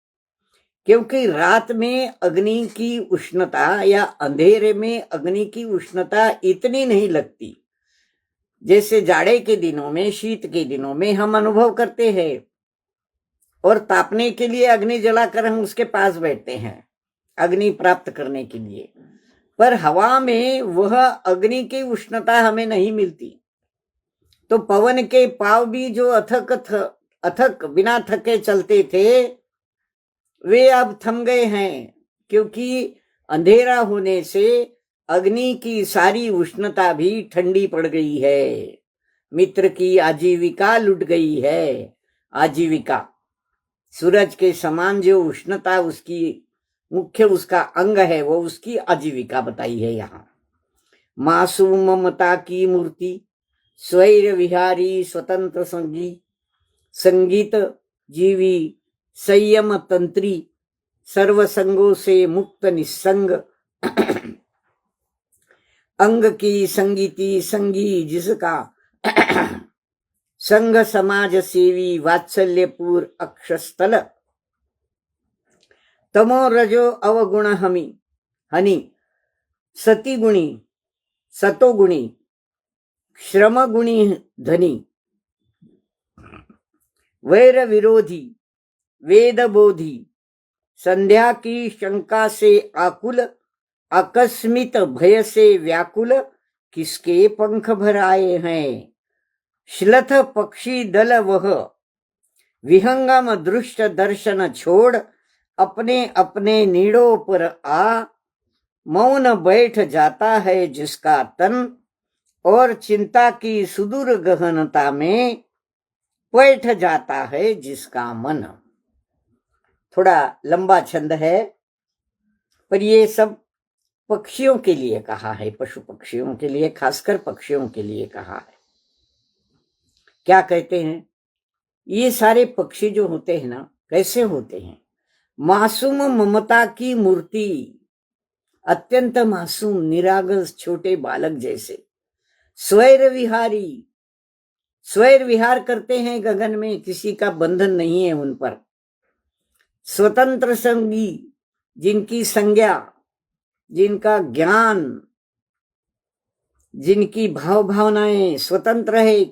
क्योंकि रात में अग्नि की उष्णता या अंधेरे में अग्नि की उष्णता इतनी नहीं लगती जैसे जाड़े के दिनों में, शीत के दिनों में हम अनुभव करते हैं। और तापने के लिए अग्नि जलाकर हम उसके पास बैठते हैं अग्नि प्राप्त करने के लिए। पर हवा में वह अग्नि की उष्णता हमें नहीं मिलती। तो पवन के पांव भी जो अथक बिना थके चलते थे, वे अब थम गए हैं। क्योंकि अंधेरा होने से अग्नि की सारी उष्णता भी ठंडी पड़ गई है। मित्र की आजीविका लुट गई है। आजीविका सूरज के समान जो उष्णता उसकी मुख्य उसका अंग है, वो उसकी आजीविका बताई है यहाँ। मासूम ममता की मूर्ति, स्वैर विहारी स्वतंत्र संगीत जीवी, संयम तंत्री, सर्व संगों से मुक्त निस्संग, अंग की संगीती संगी जिसका, संघ समाज सेवी वात्सल्यपूर अक्षस्थल, तमो रजो अवगुण हनी, सतीगुणी सतोगुणी, श्रम गुणी धनी, वैर विरोधी वेद बोधी, संध्या की शंका से आकुल, आकस्मित भय से व्याकुल, किसके पंख भर आए हैं। श्लथ पक्षी दल वह विहंगम दृष्ट दर्शन छोड़ अपने अपने नीड़ों पर आ मौन बैठ जाता है जिसका तन और चिंता की सुदूर गहनता में बैठ जाता है जिसका मन। थोड़ा लंबा छंद है, पर ये सब पक्षियों के लिए कहा है, पशु पक्षियों के लिए, खासकर पक्षियों के लिए कहा है। क्या कहते हैं? ये सारे पक्षी जो होते हैं ना, कैसे होते हैं? मासूम ममता की मूर्ति, अत्यंत मासूम निरागस छोटे बालक जैसे, स्वैर विहारी, स्वैर विहार करते हैं गगन में, किसी का बंधन नहीं है उन पर। स्वतंत्र संगी, जिनकी संज्ञा, जिनका ज्ञान, जिनकी भाव भावनाएं स्वतंत्र है,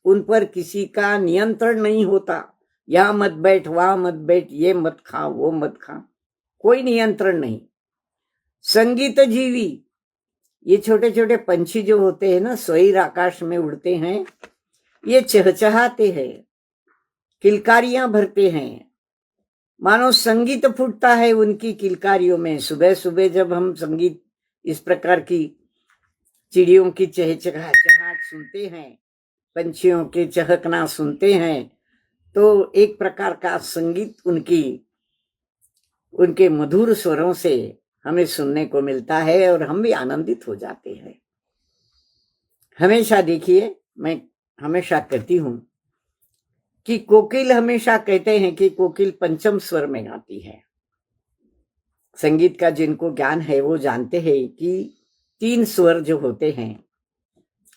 उन पर किसी का नियंत्रण नहीं होता। यहां मत बैठ, वहां मत बैठ, ये मत खा, वो मत खा, कोई नियंत्रण नहीं। संगीत जीवी, ये छोटे छोटे पंछी जो होते हैं ना, स्वैर आकाश में उड़ते हैं, ये चहचहाते हैं, किलकारियां भरते हैं, मानो संगीत फूटता है उनकी किलकारियों में। सुबह सुबह जब हम संगीत, इस प्रकार की चिड़ियों की चहचहाट सुनते हैं, पंछियों के चहकना सुनते हैं, तो एक प्रकार का संगीत उनके मधुर स्वरों से हमें सुनने को मिलता है और हम भी आनंदित हो जाते हैं। हमेशा देखिए, मैं हमेशा कहती हूं कि कोकिल, हमेशा कहते हैं कि कोकिल पंचम स्वर में गाती है। संगीत का जिनको ज्ञान है वो जानते हैं कि 3 स्वर जो होते हैं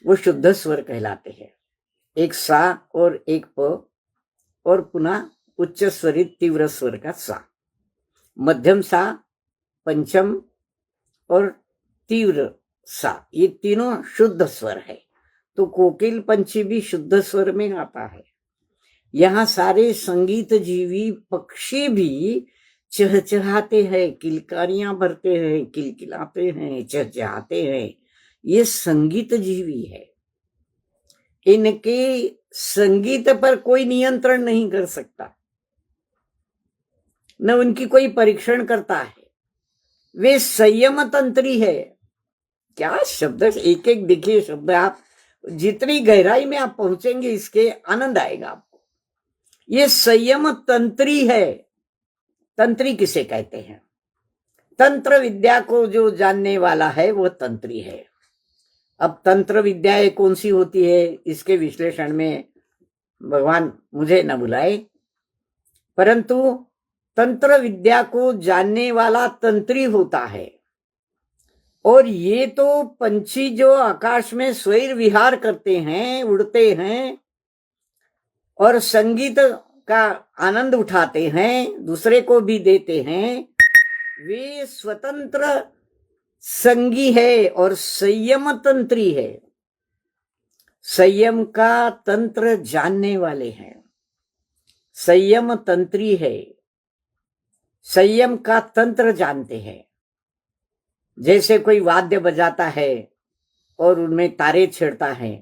वो शुद्ध स्वर कहलाते हैं। एक सा और एक प, और पुनः उच्च स्वरित तीव्र स्वर का सा, मध्यम सा, पंचम और तीव्र सा, ये तीनों शुद्ध स्वर है। तो कोकिल पंछी भी शुद्ध स्वर में गाता है। यहाँ सारे संगीत जीवी पक्षी भी चहचहाते हैं, किलकारियां भरते हैं, किलकिलाते हैं, चहचहाते हैं। ये संगीत जीवी है। इनके संगीत पर कोई नियंत्रण नहीं कर सकता, न उनकी कोई परीक्षण करता है। वे संयम तंत्री है। क्या शब्द, एक एक देखिए शब्द, आप जितनी गहराई में आप पहुंचेंगे इसके आनंद आएगा आपको। ये संयम तंत्री है। तंत्री किसे कहते हैं? तंत्र विद्या को जो जानने वाला है वो तंत्री है। अब तंत्र विद्याएं कौन सी होती है, इसके विश्लेषण में भगवान मुझे न बुलाए, परंतु तंत्र विद्या को जानने वाला तंत्री होता है। और ये तो पंछी जो आकाश में स्वैर विहार करते हैं, उड़ते हैं और संगीत का आनंद उठाते हैं, दूसरे को भी देते हैं, वे स्वतंत्र संगी है और संयम तंत्री है। संयम का तंत्र जानने वाले हैं, संयम तंत्री है, संयम का तंत्र जानते हैं। जैसे कोई वाद्य बजाता है और उनमें तारे छेड़ता है,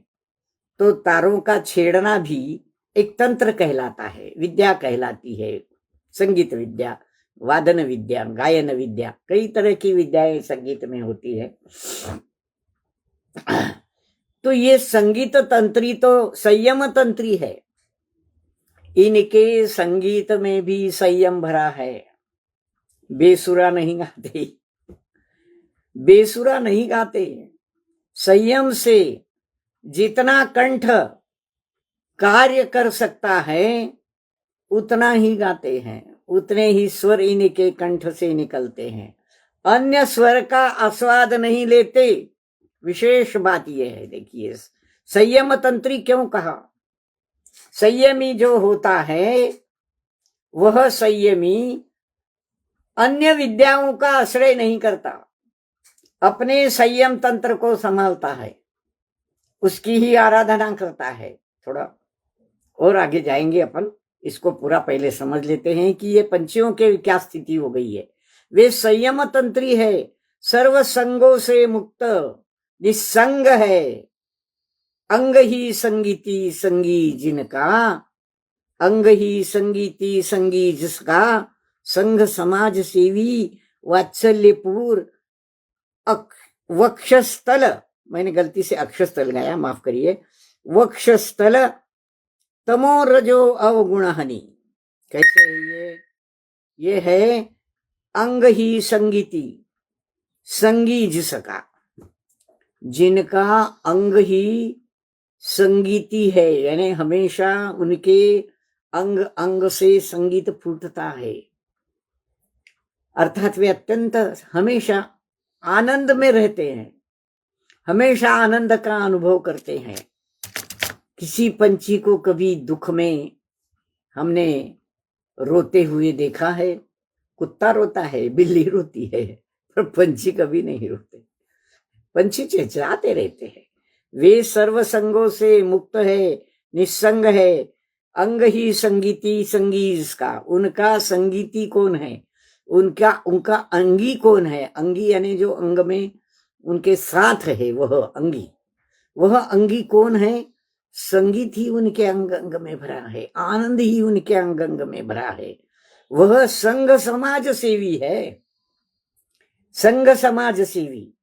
तो तारों का छेड़ना भी एक तंत्र कहलाता है, विद्या कहलाती है। संगीत विद्या, वादन विद्या, गायन विद्या, कई तरह की विद्याएं संगीत में होती है। तो ये संगीत तंत्री तो संयम तंत्री है। इनके संगीत में भी संयम भरा है। बेसुरा नहीं गाते, बेसुरा नहीं गाते। संयम से जितना कंठ कार्य कर सकता है उतना ही गाते हैं, उतने ही स्वर इनके कंठ से निकलते हैं। अन्य स्वर का आस्वाद नहीं लेते। विशेष बात यह है, देखिए संयम तंत्री क्यों कहा? संयमी जो होता है वह संयमी अन्य विद्याओं का आश्रय नहीं करता, अपने संयम तंत्र को संभालता है, उसकी ही आराधना करता है। थोड़ा और आगे जाएंगे अपन, इसको पूरा पहले समझ लेते हैं कि ये पंछियों के क्या स्थिति हो गई है। वे संयम तंत्री है, सर्व संगों से मुक्त निसंग है अंग ही संगीती संगी जिनका, अंग ही संगीती संगी जिसका, संघ समाज सेवी वात्सल्यपूर वक्षस्थल, मैंने गलती से अक्षस्थल गाया, माफ करिए, वक्षस्थल तमो रजो अवगुण हनि। कैसे ये है अंग ही संगीती संगी जिसका, जिनका अंग ही संगीती है, यानी हमेशा उनके अंग अंग से संगीत फूटता है, अर्थात वे अत्यंत हमेशा आनंद में रहते हैं, हमेशा आनंद का अनुभव करते हैं। किसी पंछी को कभी दुख में हमने रोते हुए देखा है? कुत्ता रोता है, बिल्ली रोती है, पर पंछी कभी नहीं रोते। पंछी चहचहाते रहते हैं। वे सर्व संगों से मुक्त है, निस्संग है, अंग ही संगीती संगी जिसका, उनका संगीती कौन है, उनका अंगी कौन है, अंगी यानी जो अंग में उनके साथ है वह अंगी, वह अंगी कौन है, संगीत ही उनके अंग अंग में भरा है, आनंद ही उनके अंग अंग में भरा है, वह संघ समाज सेवी है, संघ समाज सेवी,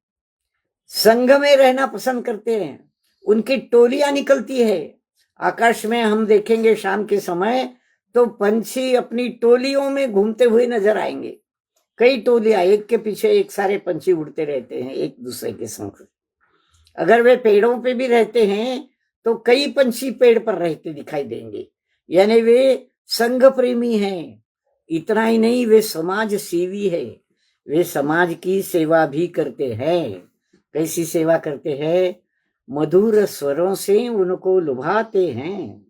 संघ में रहना पसंद करते हैं, उनकी टोलियां निकलती है। आकाश में हम देखेंगे शाम के समय तो पंछी अपनी टोलियों में घूमते हुए नजर आएंगे, कई टोलियां एक के पीछे एक, सारे पंछी उड़ते रहते हैं एक दूसरे के संग। अगर वे पेड़ों पे भी रहते हैं तो कई पंछी पेड़ पर रहते दिखाई देंगे, यानी वे संघ प्रेमी हैं। इतना ही नहीं, वे समाज सेवी है, वे समाज की सेवा भी करते हैं। कैसी सेवा करते हैं? मधुर स्वरों से उनको लुभाते हैं,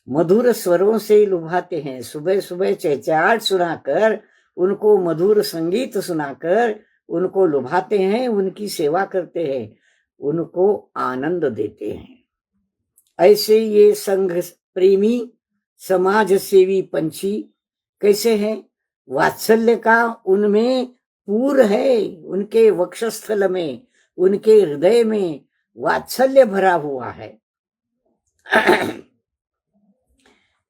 मधुर स्वरों से लुभाते हैं। सुबह सुबह चहचहाट सुनाकर, उनको मधुर संगीत सुनाकर उनको लुभाते हैं, उनकी सेवा करते हैं, उनको आनंद देते हैं। ऐसे ये संघ प्रेमी समाज सेवी पंछी कैसे हैं? वात्सल्य का उनमें पूर है, उनके वक्षस्थल में, उनके हृदय में वात्सल्य भरा हुआ है।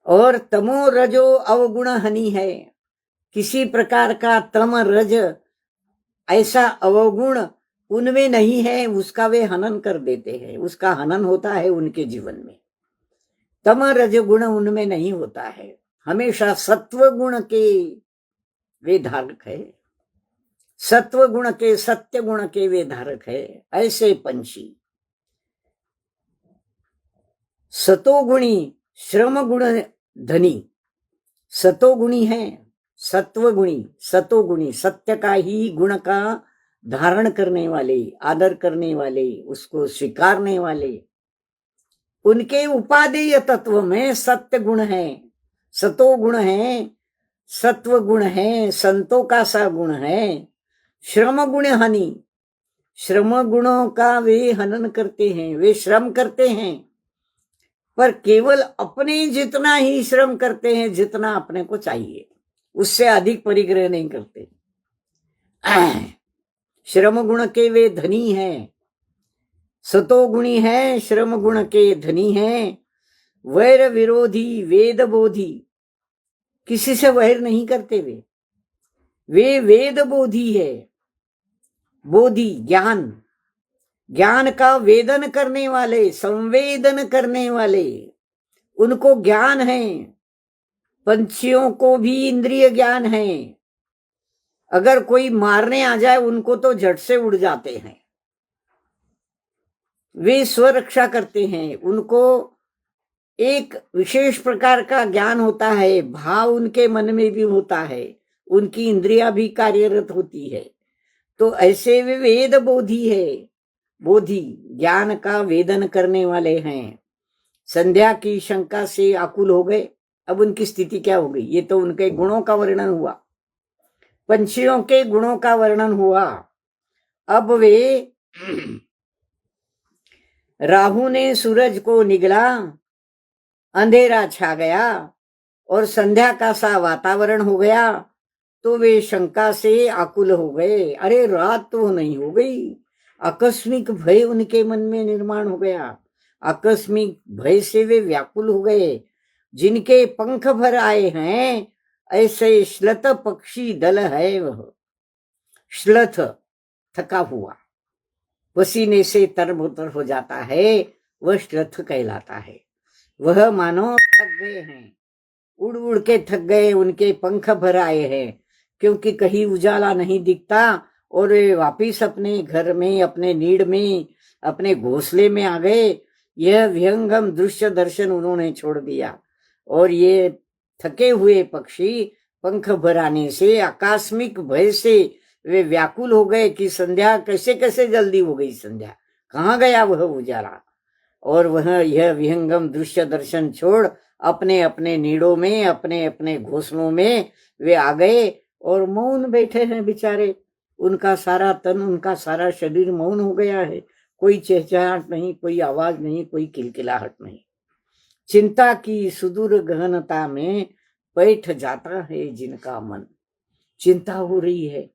और तमो रजो अवगुण हनि है, किसी प्रकार का तम रज ऐसा अवगुण उनमें नहीं है, उसका वे हनन कर देते हैं, उसका हनन होता है उनके जीवन में। तम रज गुण उनमें नहीं होता है, हमेशा सत्व गुण के वे धारक है, सत्व गुण के, सत्य गुण के वे धारक है। ऐसे पंछी सतोगुणी श्रम गुण धनी, सतोगुणी है, सत्वगुणी, सतोगुणी, सत्य का ही गुण का धारण करने वाले, आदर करने वाले, उसको स्वीकारने वाले, उनके उपादेय तत्व में सत्य गुण है, सतो गुण है, सत्व गुण है, संतों का सा गुण है। श्रम गुण हनि, श्रम गुणों का वे हनन करते हैं, वे श्रम करते हैं, पर केवल अपने जितना ही श्रम करते हैं जितना अपने को चाहिए, उससे अधिक परिग्रह नहीं करते। श्रम गुण के वे धनी हैं, सतोगुणी है, श्रम गुण के धनी हैं। वैर विरोधी वेद बोधी, किसी से वैर नहीं करते वे वेद बोधी है। बोधी ज्ञान, ज्ञान का वेदन करने वाले, संवेदन करने वाले, उनको ज्ञान है। पंछियों को भी इंद्रिय ज्ञान है, अगर कोई मारने आ जाए उनको तो झट से उड़ जाते हैं, वे स्वरक्षा करते हैं, उनको एक विशेष प्रकार का ज्ञान होता है, भाव उनके मन में भी होता है, उनकी इंद्रियां भी कार्यरत होती है। तो ऐसे वे वेद बोधी है, बोधी ज्ञान का वेदन करने वाले हैं। संध्या की शंका से आकुल हो गए, अब उनकी स्थिति क्या हो गई? ये तो उनके गुणों का वर्णन हुआ, पंछियों के गुणों का वर्णन हुआ। अब वे राहु ने सूरज को निगला, अंधेरा छा गया और संध्या का सा वातावरण हो गया, तो वे शंका से आकुल हो गए। अरे रात तो नहीं हो गई, आकस्मिक भय उनके मन में निर्माण हो गया। आकस्मिक भय से वे व्याकुल हो गए। जिनके पंख भर आए हैं ऐसे श्लथ पक्षी दल है वह। श्लथ थका हुआ, पसीने से तरबतर हो जाता है, वह श्लथ कहलाता है। वह मानो थक गए हैं, उड़ उड़ के थक गए, उनके पंख भर आए हैं, क्योंकि कहीं उजाला नहीं दिखता और वे वापिस अपने घर में, अपने नीड़ में, अपने घोंसले में आ गए। यह विहंगम दृश्य दर्शन उन्होंने छोड़ दिया और ये थके हुए पक्षी पंख भर आने से, आकस्मिक भय से वे व्याकुल हो गए कि संध्या कैसे कैसे जल्दी हो गई, संध्या कहाँ गया वह उजाला। और वह यह विहंगम दृश्य दर्शन छोड़ अपने अपने नीड़ों में, अपने अपने घोंसलों में वे आ गए और मौन बैठे हैं बेचारे। उनका सारा तन, उनका सारा शरीर मौन हो गया है। कोई चहचहाट नहीं, कोई आवाज नहीं, कोई किलकिलाहट नहीं। चिंता की सुदूर गहनता में बैठ जाता है जिनका मन। चिंता हो रही है,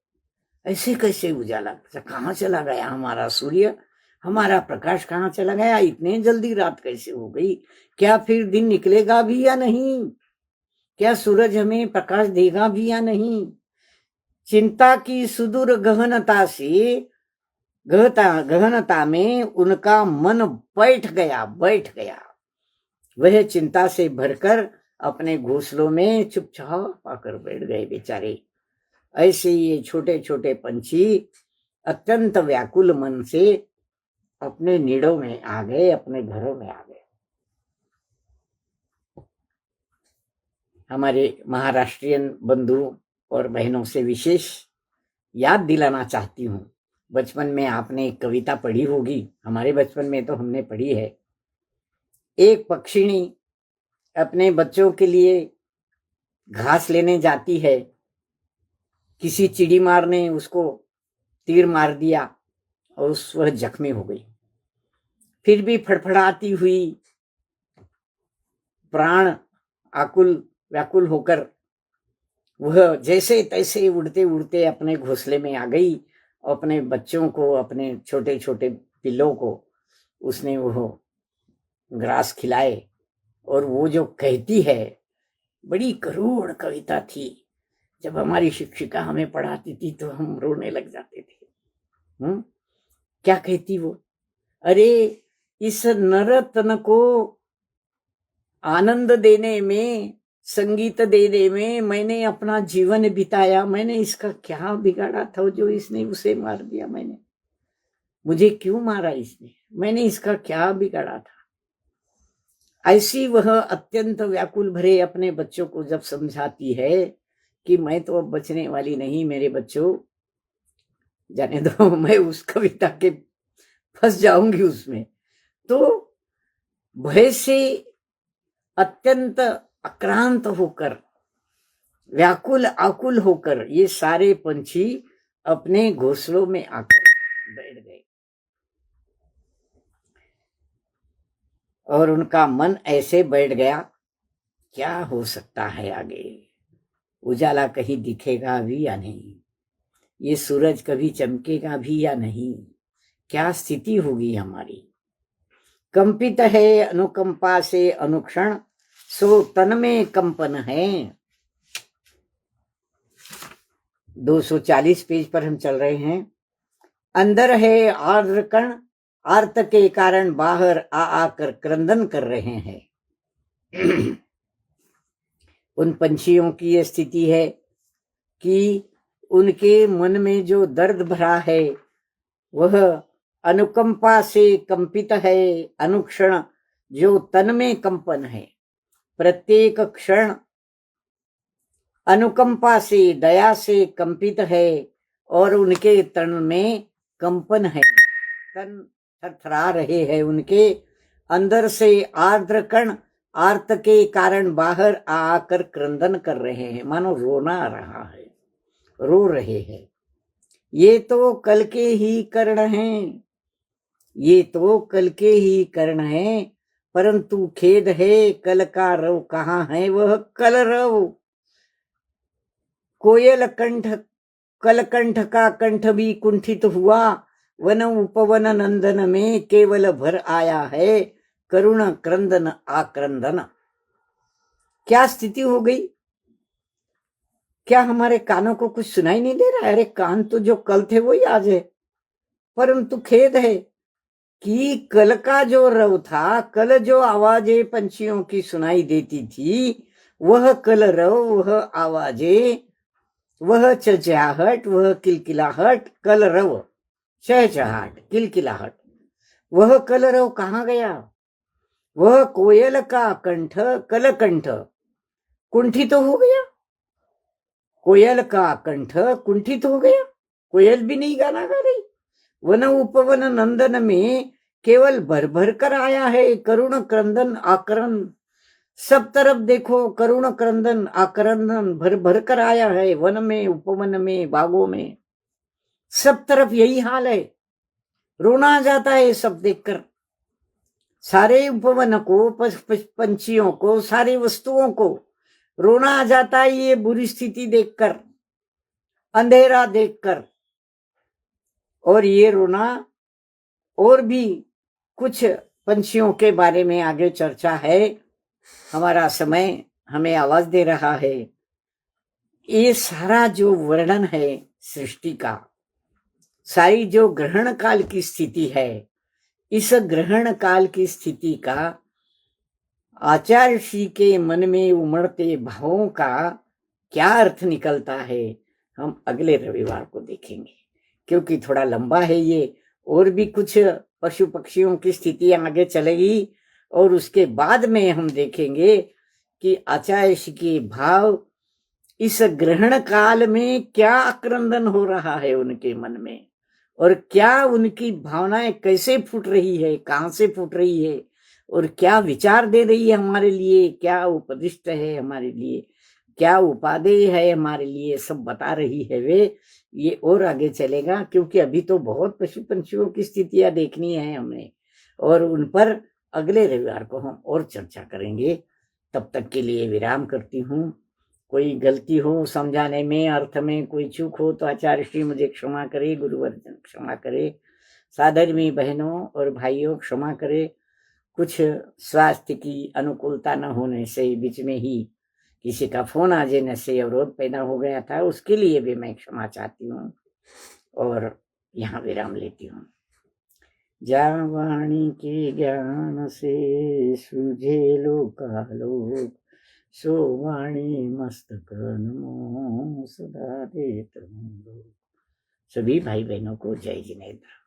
ऐसे कैसे उजाला, कहाँ चला गया हमारा सूर्य, हमारा प्रकाश कहाँ चला गया, इतने जल्दी रात कैसे हो गई, क्या फिर दिन निकलेगा भी या नहीं, क्या सूरज हमें प्रकाश देगा भी या नहीं। चिंता की सुदूर गहनता से, गहनता में उनका मन बैठ गया। वह चिंता से भरकर अपने घोंसलों में चुपचाप आकर बैठ गए बेचारे। ऐसे ये छोटे छोटे पंछी अत्यंत व्याकुल मन से अपने नीड़ों में आ गए, अपने घरों में आ गए। हमारे महाराष्ट्रियन बंधु और बहनों से विशेष याद दिलाना चाहती हूँ। बचपन में आपने एक कविता पढ़ी होगी, हमारे बचपन में तो हमने पढ़ी है। एक पक्षिणी अपने बच्चों के लिए घास लेने जाती है, किसी चिड़ीमार ने उसको तीर मार दिया और वह जख्मी हो गई। फिर भी फड़फड़ाती हुई, प्राण आकुल व्याकुल होकर वह जैसे तैसे उड़ते उड़ते अपने घोंसले में आ गई। अपने बच्चों को, अपने छोटे छोटे पिल्लों को उसने वो ग्रास खिलाए। और वो जो कहती है, बड़ी करुण कविता थी। जब हमारी शिक्षिका हमें पढ़ाती थी तो हम रोने लग जाते थे। क्या कहती वो, अरे इस नरतन को आनंद देने में, संगीत देने में मैंने अपना जीवन बिताया, मैंने इसका क्या बिगाड़ा था जो इसने उसे मार दिया। मुझे क्यों मारा इसने, मैंने इसका क्या बिगाड़ा था। ऐसी वह अत्यंत व्याकुल भरे अपने बच्चों को जब समझाती है कि मैं तो अब बचने वाली नहीं, मेरे बच्चों जाने दो, मैं उस कविता के फंस जाऊंगी उसमें। तो भय से अत्यंत आक्रांत होकर, व्याकुल आकुल होकर ये सारे पंछी अपने घोंसलों में आकर बैठ गए और उनका मन ऐसे बैठ गया, क्या हो सकता है आगे, उजाला कहीं दिखेगा भी या नहीं, ये सूरज कभी चमकेगा भी या नहीं, क्या स्थिति होगी हमारी। कंपित है अनुकंपा से अनुक्षण, सो तन में कंपन है। 240 पेज पर हम चल रहे हैं। अंदर है आर्द्र कण, आर्त के कारण बाहर आ आकर क्रंदन कर रहे हैं। उन पंछियों की यह स्थिति है कि उनके मन में जो दर्द भरा है वह अनुकंपा से कंपित है। अनुक्षण जो तन में कंपन है, प्रत्येक क्षण अनुकंपा से, दया से कंपित है और उनके तन में कंपन है, तन थरथरा रहे हैं। उनके अंदर से आर्द्र कण आर्त के कारण बाहर आकर क्रंदन कर रहे हैं, मानो रोना आ रहा है, रो रहे हैं। ये तो कल के ही कर्ण हैं, ये तो कल के ही कर्ण हैं, परंतु खेद है कल का रव कहाँ है वह कल रव। कोयल कंठ, कलकंठ का कंठ भी कुंठित हुआ, वन उपवन नंदन में केवल भर आया है, करुण क्रंदन आक्रंदन। क्या स्थिति हो गई? क्या हमारे कानों को कुछ सुनाई नहीं दे रहा है? अरे कान तो जो कल थे वही आज है। परंतु खेद है कि कल का जो रव था, कल जो आवाजें पंछियों की सुनाई देती थी, वह कल रव, वह आवाजें, वह चहचहाहट, वह किलकिलाहट, कल रव, चहचहाहट, किलकिलाहट, वह कल रव कहाँ गया? वह कोयल का कंठ, कल कंठ कुंठित तो हो गया। कोयल का कंठ कुंठित हो गया, कोयल भी नहीं गाना गा रही। वन उपवन नंदन में केवल भर भर कर आया है करुण क्रंदन आकरण। सब तरफ देखो करुण क्रंदन आक्रंदन भर भर कर आया है, वन में, उपवन में, बागों में, सब तरफ यही हाल है। रोना आ जाता है सब देखकर। सारे उपवन को, पंछियों को, सारी वस्तुओं को रोना आ जाता है ये बुरी स्थिति देखकर, अंधेरा देखकर। और ये रोना और भी कुछ पंछियों के बारे में आगे चर्चा है। हमारा समय हमें आवाज दे रहा है। ये सारा जो वर्णन है सृष्टि का, सारी जो ग्रहण काल की स्थिति है, इस ग्रहण काल की स्थिति का आचार्य श्री के मन में उमड़ते भावों का क्या अर्थ निकलता है, हम अगले रविवार को देखेंगे, क्योंकि थोड़ा लंबा है ये। और भी कुछ पशु पक्षियों की स्थिति आगे चलेगी और उसके बाद में हम देखेंगे कि आचार्य श्री के भाव इस ग्रहण काल में क्या आक्रंदन हो रहा है उनके मन में, और क्या उनकी भावनाएं कैसे फूट रही है, कहां से फूट रही है, और क्या विचार दे रही है हमारे लिए, क्या उपदिष्ट है हमारे लिए, क्या उपादेय है हमारे लिए, सब बता रही है वे। ये और आगे चलेगा, क्योंकि अभी तो बहुत पशु पंछियों की स्थितियां देखनी है हमें, और उन पर अगले रविवार को हम और चर्चा करेंगे। तब तक के लिए विराम करती हूँ। कोई गलती हो समझाने में, अर्थ में कोई चूक हो तो आचार्य श्री मुझे क्षमा करे, गुरुवर्जन क्षमा करे, साधर्मी बहनों और भाइयों क्षमा करे। कुछ स्वास्थ्य की अनुकूलता न होने से बीच में ही किसी का फोन आ जाने से अवरोध पैदा हो गया था, उसके लिए भी मैं क्षमा चाहती हूँ और यहाँ विराम लेती हूँ। जा वाणी के ज्ञान से सूझे लोकालोक, सो वाणी मस्तक नमो सदा देत हूँ। सभी भाई बहनों को जय जिनेन्द्र।